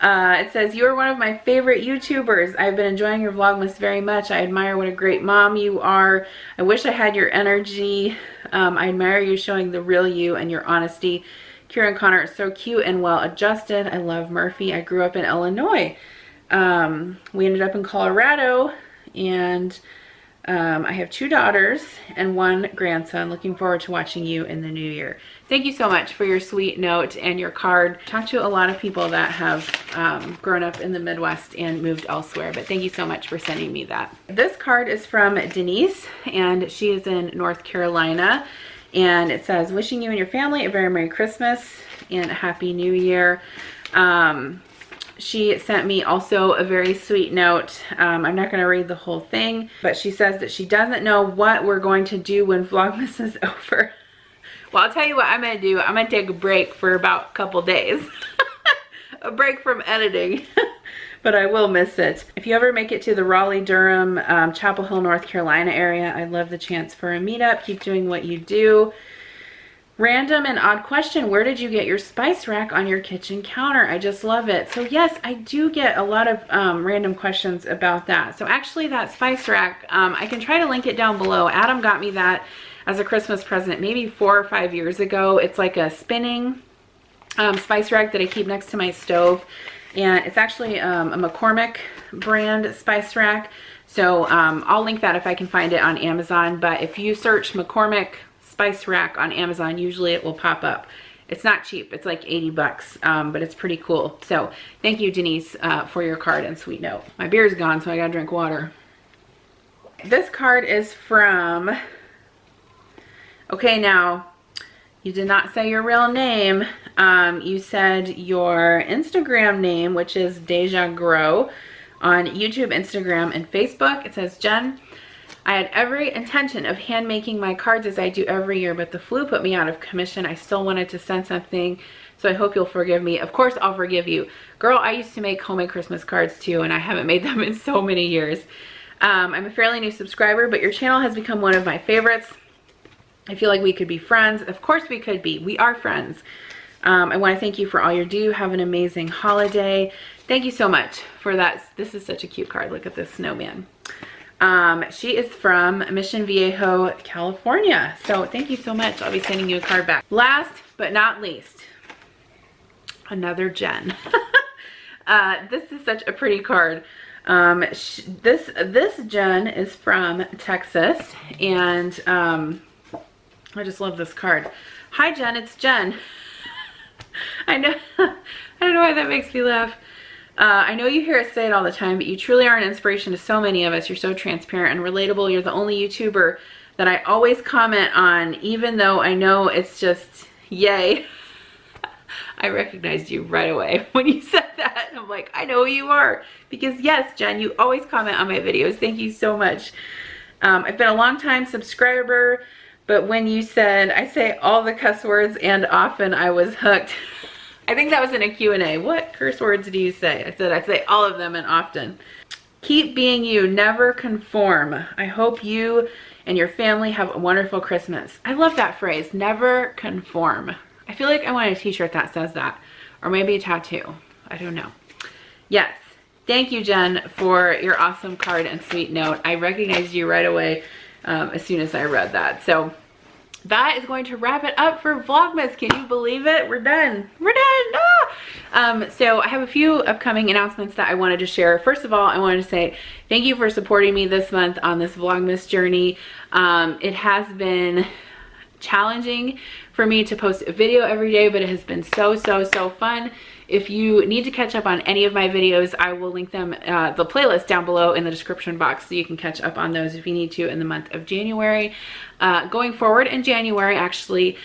It says, you are one of my favorite YouTubers. I've been enjoying your Vlogmas very much. I admire what a great mom you are. I wish I had your energy. I admire you showing the real you and your honesty. Kira and Connor are so cute and well adjusted. I love Murphy. I grew up in Illinois. We ended up in Colorado, and I have 2 daughters and 1 grandson. Looking forward to watching you in the new year. Thank you so much for your sweet note and your card. Talked to a lot of people that have grown up in the Midwest and moved elsewhere, but thank you so much for sending me that. This card is from Denise, and she is in North Carolina, and it says, wishing you and your family a very Merry Christmas and a Happy New Year. She sent me also a very sweet note. I'm not going to read the whole thing, but she says that she doesn't know what we're going to do when Vlogmas is over. Well, I'll tell you what I'm going to do. I'm going to take a break for about a couple days. A break from editing. But I will miss it. If you ever make it to the Raleigh-Durham, Chapel Hill, North Carolina area, I'd love the chance for a meetup. Keep doing what you do. Random and odd question, where did you get your spice rack on your kitchen counter? I just love it. So yes, I do get a lot of random questions about that. So actually that spice rack, I can try to link it down below. Adam got me that as a Christmas present maybe 4 or 5 years ago. It's like a spinning spice rack that I keep next to my stove. And it's actually a McCormick brand spice rack. So I'll link that if I can find it on Amazon. But if you search McCormick spice rack on Amazon, usually it will pop up. It's not cheap. It's like 80 bucks, but it's pretty cool. So thank you, Denise, for your card and sweet note. My beer is gone, so I gotta drink water. This card is from, okay, now, you did not say your real name. You said your Instagram name, which is Deja Grow, on YouTube, Instagram, and Facebook. It says, Jen, I had every intention of hand making my cards as I do every year, but the flu put me out of commission. I still wanted to send something, so I hope you'll forgive me. Of course I'll forgive you. Girl, I used to make homemade Christmas cards too, and I haven't made them in so many years. I'm a fairly new subscriber, but your channel has become one of my favorites. I feel like we could be friends. Of course we could be. We are friends. I want to thank you for all you do. Have an amazing holiday. Thank you so much for that. This is such a cute card. Look at this snowman. She is from Mission Viejo, California. So thank you so much. I'll be sending you a card back. Last but not least, another Jen. This is such a pretty card. This Jen is from Texas, and I just love this card. Hi Jen, it's Jen. I know, I don't know why that makes me laugh. I know you hear us say it all the time, but you truly are an inspiration to so many of us. You're so transparent and relatable. You're the only YouTuber that I always comment on, even though I know it's just yay. I recognized you right away when you said that. I'm like, I know who you are. Because yes, Jen, you always comment on my videos. Thank you so much. I've been a long time subscriber, but when you said, I say all the cuss words and often, I was hooked. I think that was in a Q&A. What curse words do you say? I said, I say all of them and often. Keep being you, never conform. I hope you and your family have a wonderful Christmas. I love that phrase, never conform. I feel like I want a t-shirt that says that, or maybe a tattoo. I don't know. Yes, thank you, Jen, for your awesome card and sweet note. I recognized you right away as soon as I read that. So that is going to wrap it up for Vlogmas. Can you believe it? We're done. We're done. Ah! So I have a few upcoming announcements that I wanted to share. First of all, I wanted to say thank you for supporting me this month on this Vlogmas journey. It has been challenging for me to post a video every day, but it has been so fun. If you need to catch up on any of my videos, I will link them, the playlist down below in the description box, so you can catch up on those if you need to in the month of January. Going forward in January, actually,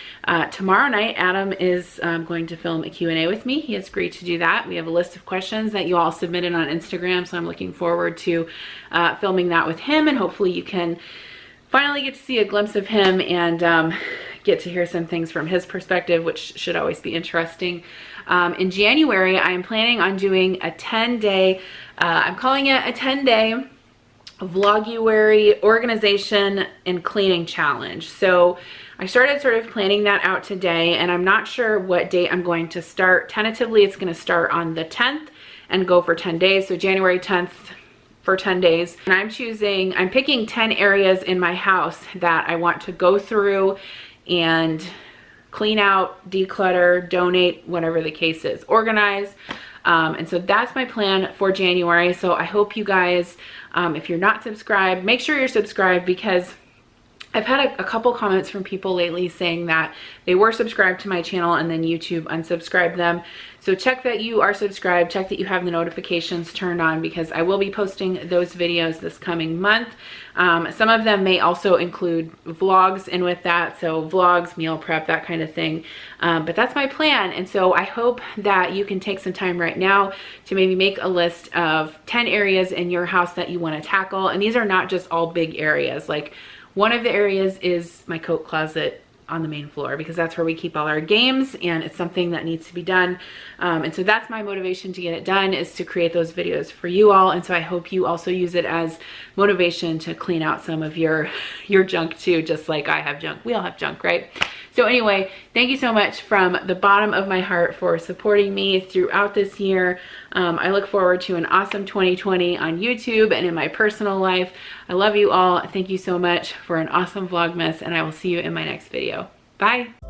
tomorrow night, Adam is going to film a Q&A with me. He has agreed to do that. We have a list of questions that you all submitted on Instagram, so I'm looking forward to filming that with him, and hopefully you can finally get to see a glimpse of him and get to hear some things from his perspective, which should always be interesting. In January, I'm planning on doing a 10-day, I'm calling it a 10-day Vloguary organization and cleaning challenge. So I started sort of planning that out today, and I'm not sure what date I'm going to start. Tentatively, it's going to start on the 10th and go for 10 days. So January 10th for 10 days. And I'm picking 10 areas in my house that I want to go through and clean out, declutter, donate, whatever the case is, organize. And so that's my plan for January. So I hope you guys, if you're not subscribed, make sure you're subscribed, because I've had a couple comments from people lately saying that they were subscribed to my channel and then YouTube unsubscribed them. So check that you are subscribed, check that you have the notifications turned on, because I will be posting those videos this coming month. Some of them may also include vlogs in with that, so vlogs, meal prep, that kind of thing. But that's my plan, and so I hope that you can take some time right now to maybe make a list of 10 areas in your house that you want to tackle. And these are not just all big areas. Like, one of the areas is my coat closet on the main floor, because that's where we keep all our games, and it's something that needs to be done. And so that's my motivation to get it done, is to create those videos for you all. And so I hope you also use it as motivation to clean out some of your junk too, just like I have junk. We all have junk, right? So anyway, thank you so much from the bottom of my heart for supporting me throughout this year. I look forward to an awesome 2020 on YouTube and in my personal life. I love you all. Thank you so much for an awesome Vlogmas, and I will see you in my next video. Bye.